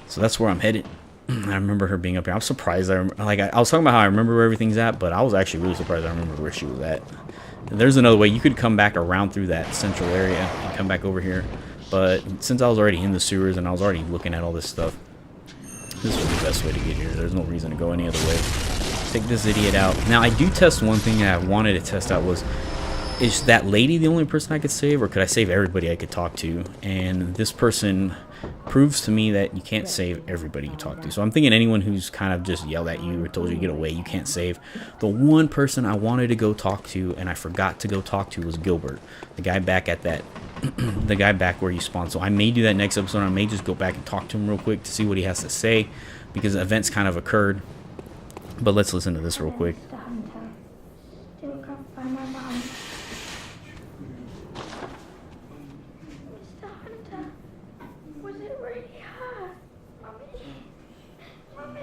So that's where I'm headed. I remember her being up here. I'm surprised. I was talking about how I remember where everything's at, but I was actually really surprised I remember where she was at. And there's another way. You could come back around through that central area and come back over here. But since I was already in the sewers and I was already looking at all this stuff, this was the best way to get here. There's no reason to go any other way. Take this idiot out. Now, I do test one thing that I wanted to test out was, is that lady the only person I could save, or could I save everybody I could talk to? And this person proves to me that you can't save everybody you talk to. So I'm thinking anyone who's kind of just yelled at you or told you to get away, you can't save. The one person I wanted to go talk to and I forgot to go talk to was Gilbert, the guy back at that the guy back where you spawn. So I may do that next episode. I may just go back and talk to him real quick to see what he has to say, because events kind of occurred. But let's listen to this real quick. Still can't find my mom. Mr. Hunter, was it really her? Mummy,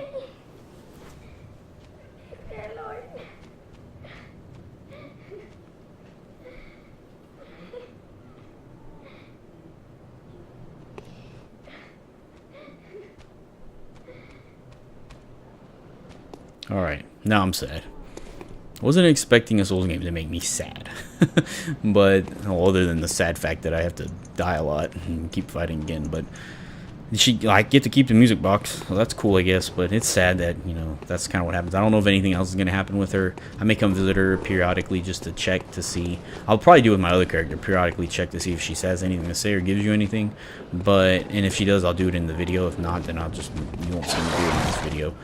leave me alone. Alright, now I'm sad. I wasn't expecting a Souls game to make me sad. But, well, other than the sad fact that I have to die a lot and keep fighting again. But I get to keep the music box, so that's cool, I guess. But it's sad that, you know, that's kind of what happens. I don't know if anything else is going to happen with her. I may come visit her periodically just to check to see. I'll probably do it with my other character, periodically check to see if she has anything to say or gives you anything. And if she does, I'll do it in the video. If not, then you won't see me do it in this video.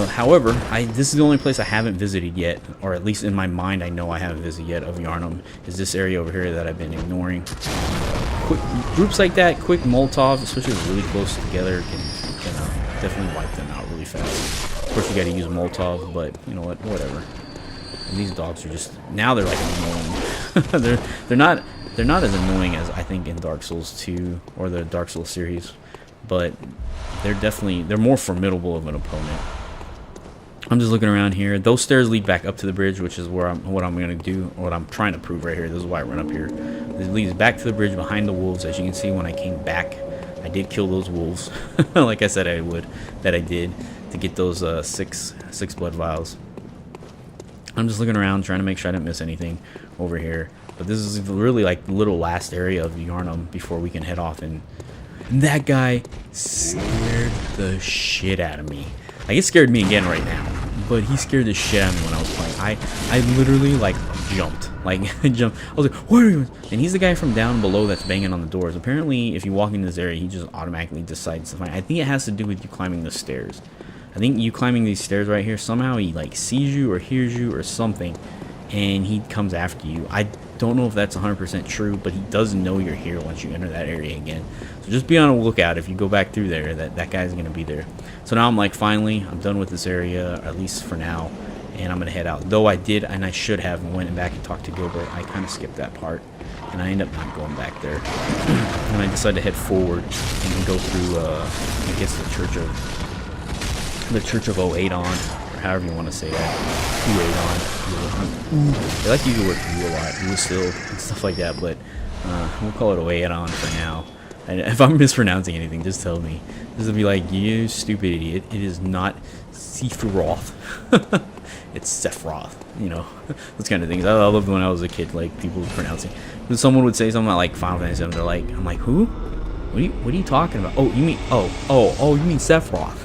However, this is the only place I haven't visited yet, or at least in my mind I know I haven't visited yet of Yharnam, is this area over here that I've been ignoring. Quick groups like that, quick Molotovs, especially really close together, can definitely wipe them out really fast. Of course, you got to use Molotov, but you know what? Whatever. And these dogs are just, now they're like annoying. they're not as annoying as I think in Dark Souls 2 or the Dark Souls series, but they're more formidable of an opponent. I'm just looking around here. Those stairs lead back up to the bridge, which is what I'm going to do, or what I'm trying to prove right here. This is why I run up here. This leads back to the bridge behind the wolves. As you can see, when I came back, I did kill those wolves, like I said I would, that I did, to get those six blood vials. I'm just looking around, trying to make sure I didn't miss anything over here. But this is really like the little last area of Yharnam before we can head off. And that guy scared the shit out of me. Like, it scared me again right now, but he scared the shit out of me when I was playing. I literally, like, jumped. Like, I jumped. I was like, what are you? And he's the guy from down below that's banging on the doors. Apparently, if you walk into this area, he just automatically decides to find. I think it has to do with you climbing the stairs. I think you climbing these stairs right here, somehow he, like, sees you or hears you or something, and he comes after you. I don't know if that's 100% true, but he does know you're here once you enter that area again. So just be on the lookout if you go back through there, that guy's going to be there. So now I'm like, finally, I'm done with this area, at least for now, and I'm going to head out. Though I did, and I should have, went back and talked to Gilbert. I kind of skipped that part, and I ended up not going back there. And I decided to head forward and go through, I guess, the Church of Oedon, or however you want to say that. Oedon. They like to use the word a lot, Uasil, and stuff like that, but we'll call it Oedon for now. And if I'm mispronouncing anything, just tell me. This will be like, you stupid idiot. It is not Sephiroth. It's Sephiroth. You know, those kind of things. I loved when I was a kid, like, people pronouncing. When someone would say something about, like, Final Fantasy 7, they're like, I'm like, who? What are you talking about? Oh, you mean, oh, you mean Sephiroth.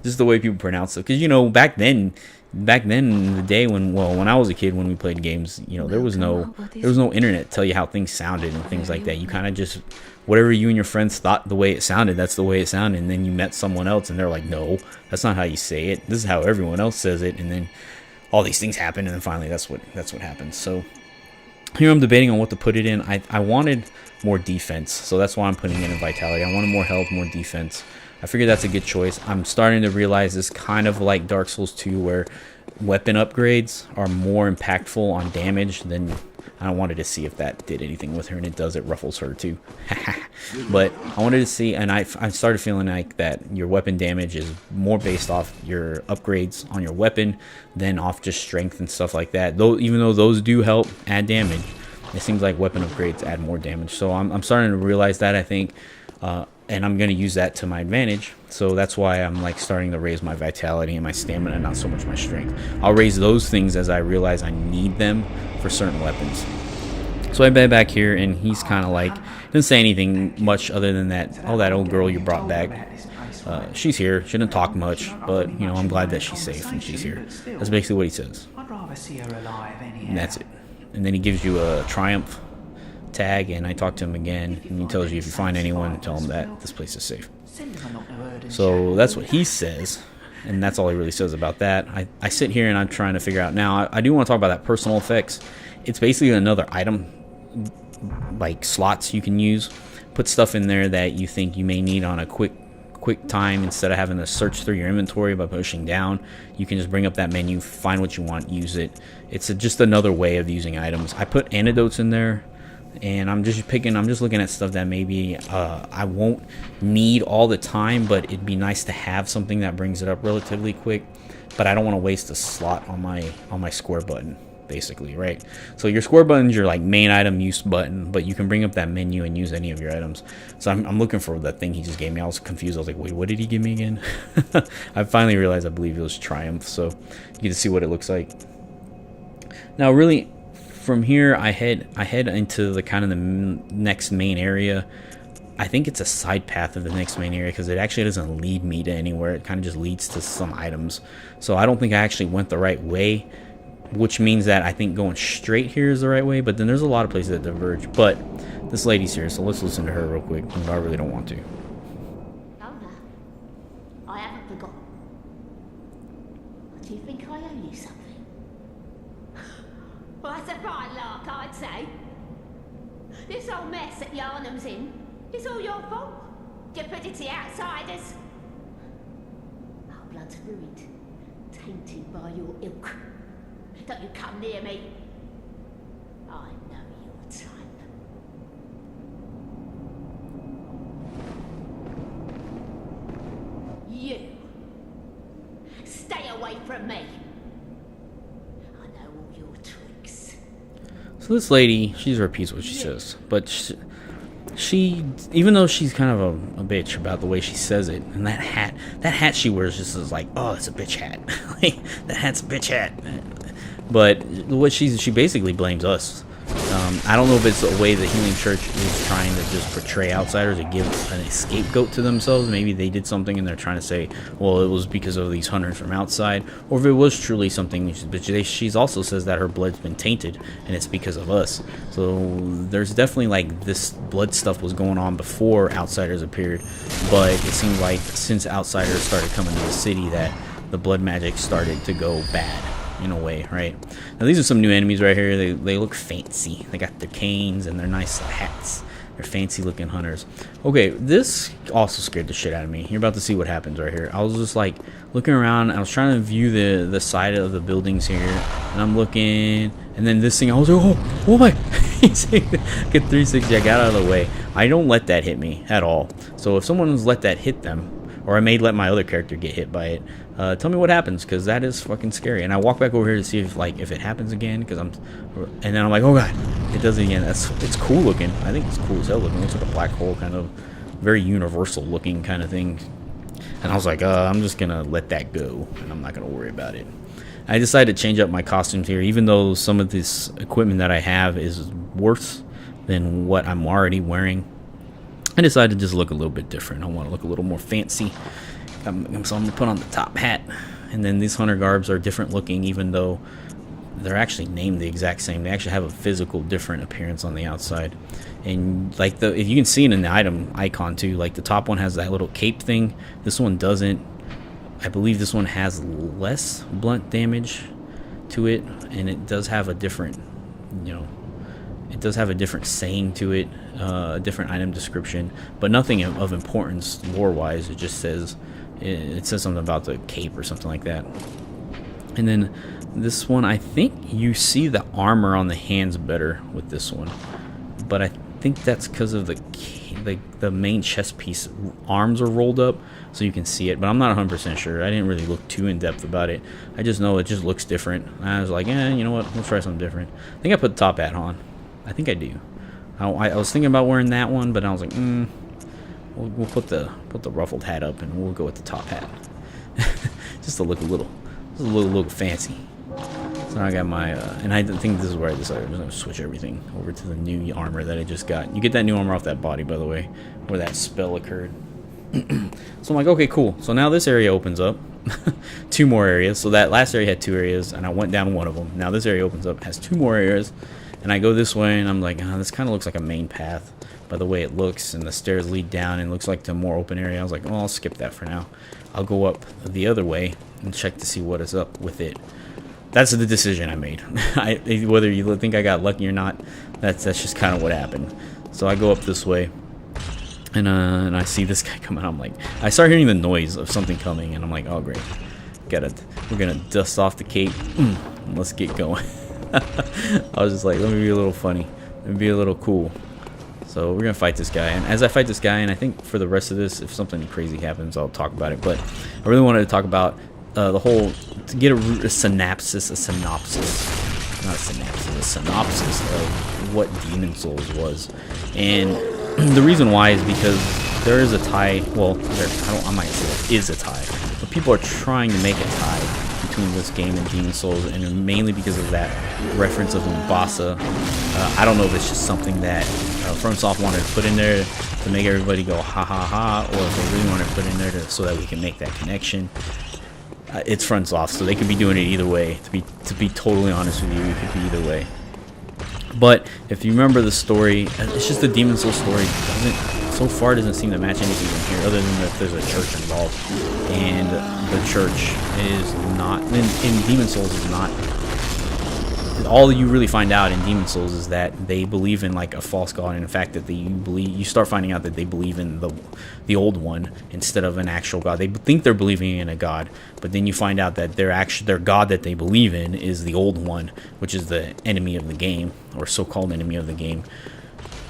Just the way people pronounce it, because you know, back then in the day when I was a kid, when we played games, you know, there was no internet to tell you how things sounded and things like that. You kind of just, whatever you and your friends thought the way it sounded, that's the way it sounded. And then you met someone else and they're like, no, that's not how you say it, this is how everyone else says it. And then all these things happen, and then finally that's what happens. So here I'm debating on what to put it in. I wanted more defense, so that's why I'm putting it in vitality. I wanted more health, more defense. I figured that's a good choice. I'm starting to realize this kind of like Dark Souls 2, where weapon upgrades are more impactful on damage than... I wanted to see if that did anything with her, and it does. It ruffles her too. But I wanted to see, and I started feeling like that your weapon damage is more based off your upgrades on your weapon than off just strength and stuff like that. Though, even though those do help add damage, it seems like weapon upgrades add more damage. So I'm starting to realize that, I think, and I'm going to use that to my advantage. So that's why I'm like starting to raise my vitality and my stamina, not so much my strength. I'll raise those things as I realize I need them for certain weapons. So I bed back here, and he's kind of like, didn't say anything much other than that, oh, that old girl you brought back, she's here. She didn't talk much, but you know, I'm glad that she's safe and she's here. That's basically what he says. I'd rather see her alive anyhow. And that's it. And then he gives you a triumph tag, and I talk to him again, and he tells you if you find anyone, tell him that this place is safe. So that's what he says, and that's all he really says about that. I sit here and I'm trying to figure out now. I do want to talk about that personal effects. It's basically another item, like slots you can use. Put stuff in there that you think you may need on a quick time, instead of having to search through your inventory by pushing down. You can just bring up that menu, find what you want, use it. It's just another way of using items. I put antidotes in there, and I'm just looking at stuff that maybe I won't need all the time, but it'd be nice to have something that brings it up relatively quick. But I don't want to waste a slot on my square button, basically, right? So your square button's your like main item use button, but you can bring up that menu and use any of your items. So I'm looking for that thing he just gave me. I was confused. I was like, wait, what did he give me again? I finally realized, I believe it was Triumph. So you get to see what it looks like. Now, really, from here, I head into the kind of the next main area. I think it's a side path of the next main area, because it actually doesn't lead me to anywhere. It kind of just leads to some items. So I don't think I actually went the right way, which means that I think going straight here is the right way. But then there's a lot of places that diverge. But this lady's here, so let's listen to her real quick. I really don't want to. Lola, I haven't forgotten. Do you think I owe you something? Well, that's a fine lark, I'd say. This whole mess that Yarnum's in, it's all your fault. Stupidity outsiders. Our blood's ruined, tainted by your ilk. Don't you come near me. I know your type. You. Stay away from me. I know all your tricks. So this lady, she repeats what she says, but she even though she's kind of a bitch about the way she says it, and that hat she wears just is like, oh, it's a bitch hat. Like, that hat's a bitch hat. But what she basically blames us. I don't know if it's a way the Healing Church is trying to just portray outsiders and give a scapegoat to themselves. Maybe they did something and they're trying to say, well, it was because of these hunters from outside, or if it was truly something. But she also says that her blood's been tainted and it's because of us. So there's definitely like this blood stuff was going on before outsiders appeared, but it seems like since outsiders started coming to the city that the blood magic started to go bad. In a way, right? Now these are some new enemies right here. They look fancy. They got their canes and their nice hats. They're fancy looking hunters. Okay, this also scared the shit out of me. You're about to see what happens right here. I was just like looking around. I was trying to view the side of the buildings here, and I'm looking, and then this thing, I was like, oh my! Get 360. I got out of the way. I don't let that hit me at all. So if someone's let that hit them, or I may let my other character get hit by it, tell me what happens, because that is fucking scary. And I walk back over here to see if it happens again, and then I'm like, oh god, it does it again. It's cool looking. I think it's cool as hell looking. It looks like a black hole, kind of very universal looking kind of thing. And I was like, I'm just gonna let that go, and I'm not gonna worry about it. I decided to change up my costumes here, even though some of this equipment that I have is worse than what I'm already wearing. I decided to just look a little bit different. I want to look a little more fancy. So I'm gonna put on the top hat, and then these hunter garbs are different looking, even though they're actually named the exact same. They actually have a physical different appearance on the outside. And like if you can see it in the item icon too, like the top one has that little cape thing. This one doesn't. I believe this one has less blunt damage to it, and it does have a different, it does have a different saying to it, a different item description, but nothing of importance lore-wise. It just says, it says something about the cape or something like that. And then this one, I think you see the armor on the hands better with this one, but I think that's because of the main chest piece arms are rolled up so you can see it, but I'm not 100% sure. I didn't really look too in depth about it. I just know it just looks different. I was like, you know what, we'll try something different. I think I put the top hat on. I think I do. I was thinking about wearing that one, but I was like, we'll put the ruffled hat up and we'll go with the top hat. Just to look a little fancy. So I got my, and I think this is where I decided I'm just going to switch everything over to the new armor that I just got. You get that new armor off that body, by the way, where that spell occurred. So I'm like, okay, cool. So now this area opens up. 2 more areas. So that last area had 2 areas, and I went down one of them. Now this area opens up, has 2 more areas, and I go this way, and I'm like, this kind of looks like a main path by the way it looks, and the stairs lead down, and it looks like the more open area. I was like, well, I'll skip that for now. I'll go up the other way and check to see what is up with it. That's the decision I made. Whether you think I got lucky or not, that's just kind of what happened. So I go up this way, and I see this guy coming. I'm like, I start hearing the noise of something coming, and I'm like, oh great, we're gonna dust off the cape. Let's get going. I was just like, let me be a little funny, let me be a little cool. So we're gonna fight this guy, and as I fight this guy, and I think for the rest of this, if something crazy happens, I'll talk about it. But I really wanted to talk about the whole, to get a synopsis of what Demon Souls was. And the reason why is because there is a tie, well, I might say there is a tie, but people are trying to make a tie between this game and Demon Souls, and mainly because of that reference of Mombasa. I don't know if it's just something that FromSoft wanted to put in there to make everybody go ha ha ha, or if they really wanted to put in there so that we can make that connection. It's FromSoft, so they could be doing it either way. To be totally honest with you, it could be either way. But if you remember the story, it's just the Demon Souls story so far doesn't seem to match anything in here, other than that there's a church involved, and the church is not in Demon Souls is not. All you really find out in Demon Souls is that they believe in like a false god, and in fact that you start finding out that they believe in the old one instead of an actual god. They think they're believing in a god, but then you find out that their god that they believe in is the old one, which is the enemy of the game, or so-called enemy of the game.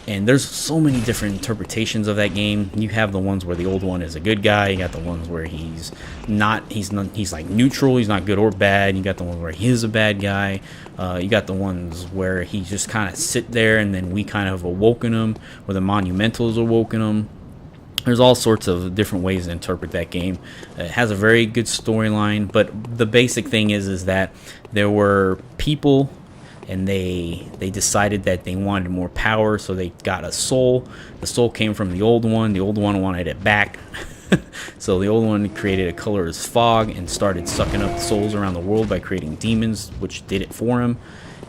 And there's so many different interpretations of that game. You have the ones where the old one is a good guy. You got the ones where he's like neutral. He's not good or bad. You got the one where he is a bad guy. You got the ones where he just kind of sit there, and then we kind of awoken him, where the monumentals awoken him. There's all sorts of different ways to interpret that game. It has a very good storyline, but the basic thing is that there were people, and they decided that they wanted more power, so they got a soul. The soul came from the old one. The old one wanted it back. So the old one created a colorless fog and started sucking up souls around the world by creating demons, which did it for him.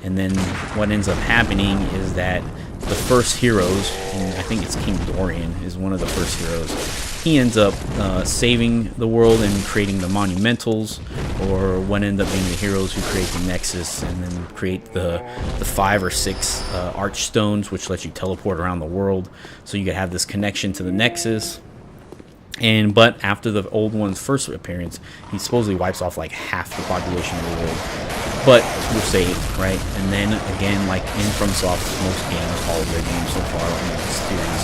And then what ends up happening is that the first heroes, and I think it's King Dorian is one of the first heroes, he ends up saving the world and creating the monumentals, or what end up being the heroes who create the Nexus and then create the 5 or 6 archstones, which let you teleport around the world, so you could have this connection to the Nexus. But after the old one's first appearance, he supposedly wipes off like half the population of the world. But we're saved, right? And then again, like in FromSoft, most games, all of their games so far in this series,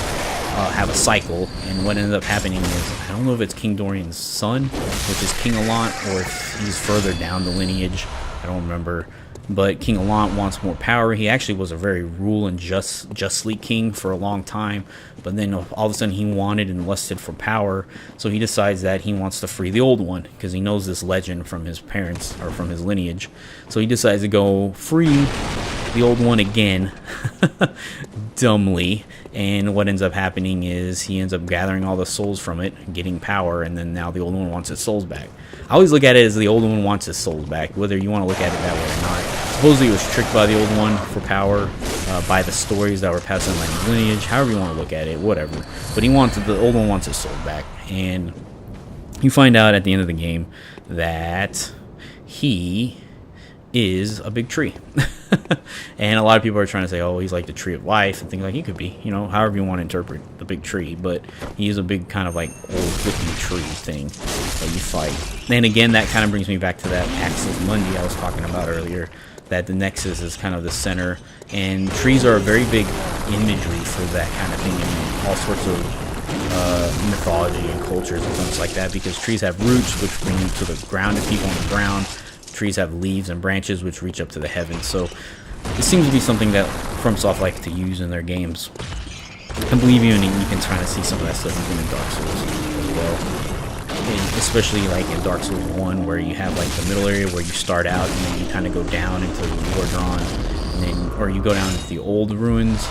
have a cycle. And what ended up happening is, I don't know if it's King Dorian's son, which is King Allant, or if he's further down the lineage. I don't remember. But King Allant wants more power. He actually was a very rule and justly king for a long time, but then all of a sudden he wanted and lusted for power, so he decides that he wants to free the old one, because he knows this legend from his parents, or from his lineage. So he decides to go free the old one again, dumbly, and what ends up happening is he ends up gathering all the souls from it, getting power, and then now the old one wants his souls back. I always look at it as the old one wants his souls back, whether you want to look at it that way or not. Supposedly it was tricked by the old one for power, by the stories that were passed on like his lineage, however you want to look at it, whatever. But the old one wants his soul back, and you find out at the end of the game that he is a big tree. And a lot of people are trying to say, oh, he's like the tree of life and things like he could be, you know, however you want to interpret the big tree, but he is a big kind of like old looking tree thing that you fight. And again, that kind of brings me back to that Axis Mundi I was talking about earlier, that the Nexus is kind of the center, and trees are a very big imagery for that kind of thing in all sorts of mythology and cultures and things like that, because trees have roots which bring you to the ground and people on the ground. Trees have leaves and branches which reach up to the heavens, so it seems to be something that FromSoft likes to use in their games. I believe you can try to see some of that stuff even in Dark Souls as well, and especially like in Dark Souls 1, where you have like the middle area where you start out and then you kind of go down into Lordran, and then, or you go down into the old ruins.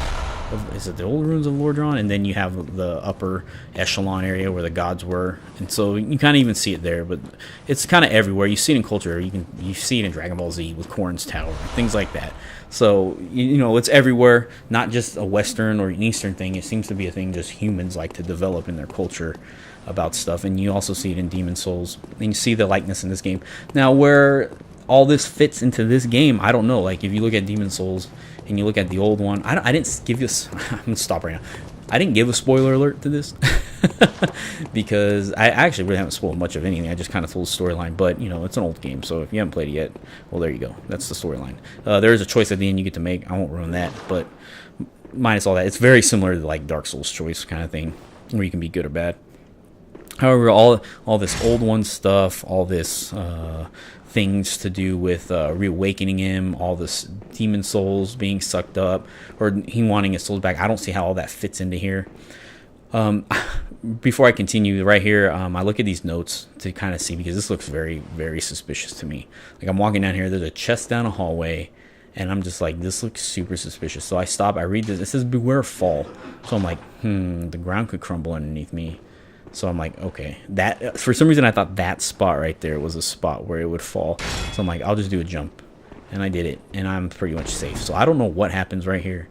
Is it the old ruins of Lordran? And then you have the upper echelon area where the gods were, and so you kind of even see it there. But it's kind of everywhere. You see it in culture. You see it in Dragon Ball Z with Korn's Tower, things like that. So you know it's everywhere, not just a Western or an Eastern thing. It seems to be a thing just humans like to develop in their culture about stuff. And you also see it in Demon Souls, and you see the likeness in this game. Now, where all this fits into this game, I don't know. Like if you look at Demon Souls and you look at the old one, I didn't give this. I'm gonna stop right now. I didn't give a spoiler alert to this because I actually really haven't spoiled much of anything. I just kind of told the storyline, but you know it's an old game, so if you haven't played it yet, well there you go. That's the storyline. There is a choice at the end you get to make. I won't ruin that, but minus all that, it's very similar to like Dark Souls choice kind of thing, where you can be good or bad. However, all this old one stuff, all this things to do with reawakening him, all this demon souls being sucked up, or he wanting his souls back, I don't see how all that fits into here. Before I continue, right here, I look at these notes to kind of see, because this looks very, very suspicious to me. Like I'm walking down here, there's a chest down a hallway, and I'm just like, this looks super suspicious. So I stop, I read this, it says beware fall. So I'm like, the ground could crumble underneath me. So I'm like, okay, that for some reason I thought that spot right there was a spot where it would fall. So I'm like, I'll just do a jump, and I did it, and I'm pretty much safe. So I don't know what happens right here,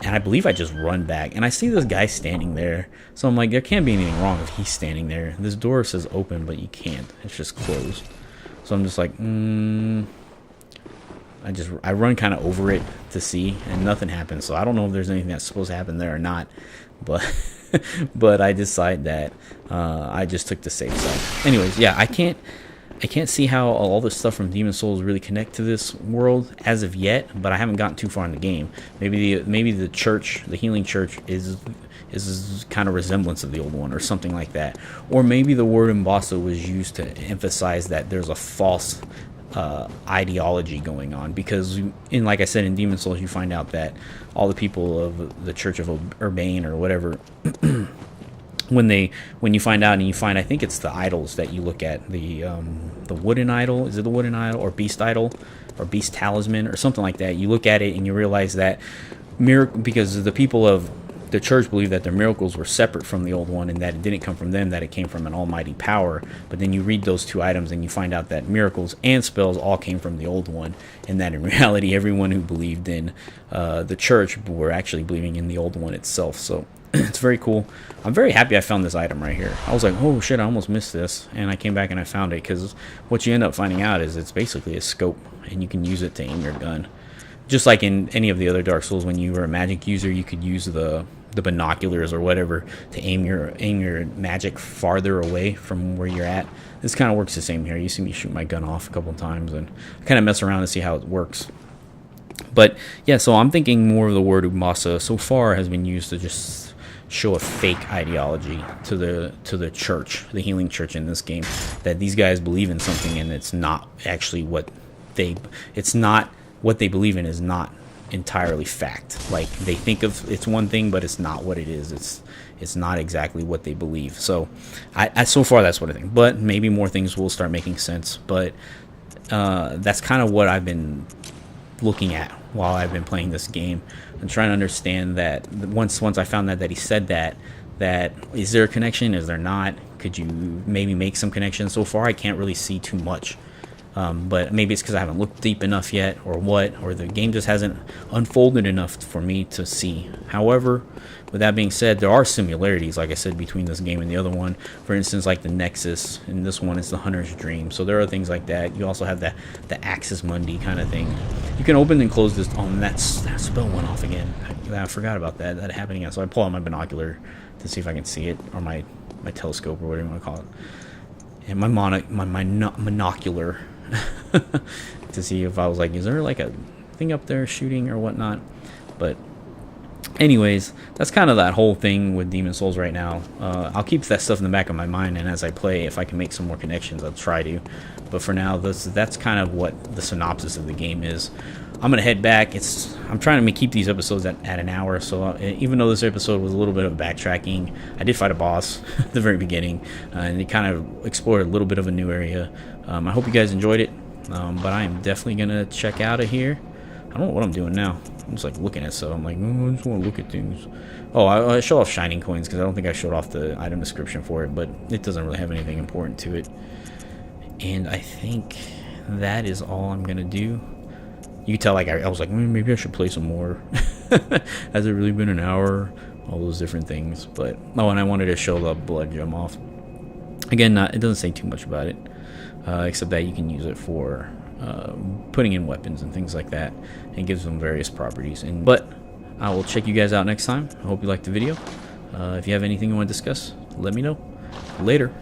and I believe I just run back, and I see this guy standing there. So I'm like, there can't be anything wrong if he's standing there. This door says open, but you can't. It's just closed. So I'm just like, I run kind of over it to see, and nothing happens. So I don't know if there's anything that's supposed to happen there or not, but but I decide that I just took the safe side. Anyways, yeah, I can't see how all this stuff from Demon Souls really connect to this world as of yet, but I haven't gotten too far in the game. Maybe the church, the healing church, is kind of resemblance of the old one or something like that, or maybe the word Mbasa was used to emphasize that there's a false ideology going on, because like I said, in Demon Souls you find out that all the people of the Church of Urbane or whatever when you find out, and you find, I think it's the idols that you look at, the wooden idol, is it the wooden idol or beast idol or beast talisman or something like that, you look at it and you realize that because the people of the church believe that their miracles were separate from the old one, and that it didn't come from them, that it came from an almighty power. But then you read those two items and you find out that miracles and spells all came from the old one, and that in reality everyone who believed in the church were actually believing in the old one itself. So it's very cool. I'm very happy I found this item right here. I was like, oh shit, I almost missed this, and I came back and I found it, because what you end up finding out is it's basically a scope, and you can use it to aim your gun. Just like in any of the other Dark Souls, when you were a magic user, you could use the binoculars or whatever to aim your magic farther away from where you're at. This kind of works the same here. You see me shoot my gun off a couple times and kind of mess around to see how it works. But yeah, so I'm thinking more of the word Umasa so far has been used to just show a fake ideology to the church, the healing church in this game, that these guys believe in something and it's not actually what they believe in is not entirely fact. Like they think of it's one thing, but it's not what it is. It's not exactly what they believe. So I so far that's what I think, but maybe more things will start making sense. But that's kind of what I've been looking at while I've been playing this game. I'm trying to understand that once I found that he said that is there a connection, is there not, could you maybe make some connections? So far I can't really see too much, but maybe it's because I haven't looked deep enough yet, or what, or the game just hasn't unfolded enough for me to see. However, with that being said, there are similarities, like I said, between this game and the other one. For instance, like the Nexus, and this one is the Hunter's Dream. So there are things like that. You also have the Axis Mundi kind of thing. You can open and close this. Oh, and that spell went off again. I forgot about that. That happened again. So I pull out my binocular to see if I can see it, or my telescope, or whatever you want to call it, and my monocular to see if I was like, is there like a thing up there shooting or whatnot. But anyways, that's kind of that whole thing with Demon Souls right now. I'll keep that stuff in the back of my mind, and as I play, if I can make some more connections, I'll try to. But for now, that's kind of what the synopsis of the game is. I'm gonna head back. I'm trying to keep these episodes at an hour, so even though this episode was a little bit of backtracking, I did fight a boss at the very beginning, and it kind of explored a little bit of a new area. I hope you guys enjoyed it, but I am definitely gonna check out of here. I don't know what I'm doing now. I'm just like looking at stuff. I'm like, I just want to look at things. Oh, I show off shining coins because I don't think I showed off the item description for it, but it doesn't really have anything important to it. And I think that is all I'm gonna do. You can tell, like, I was like, maybe I should play some more. Has it really been an hour? All those different things. But oh, and I wanted to show the blood gem off. Again, it doesn't say too much about it, except that you can use it for putting in weapons and things like that. It gives them various properties. But I will check you guys out next time. I hope you liked the video. If you have anything you want to discuss, let me know. Later.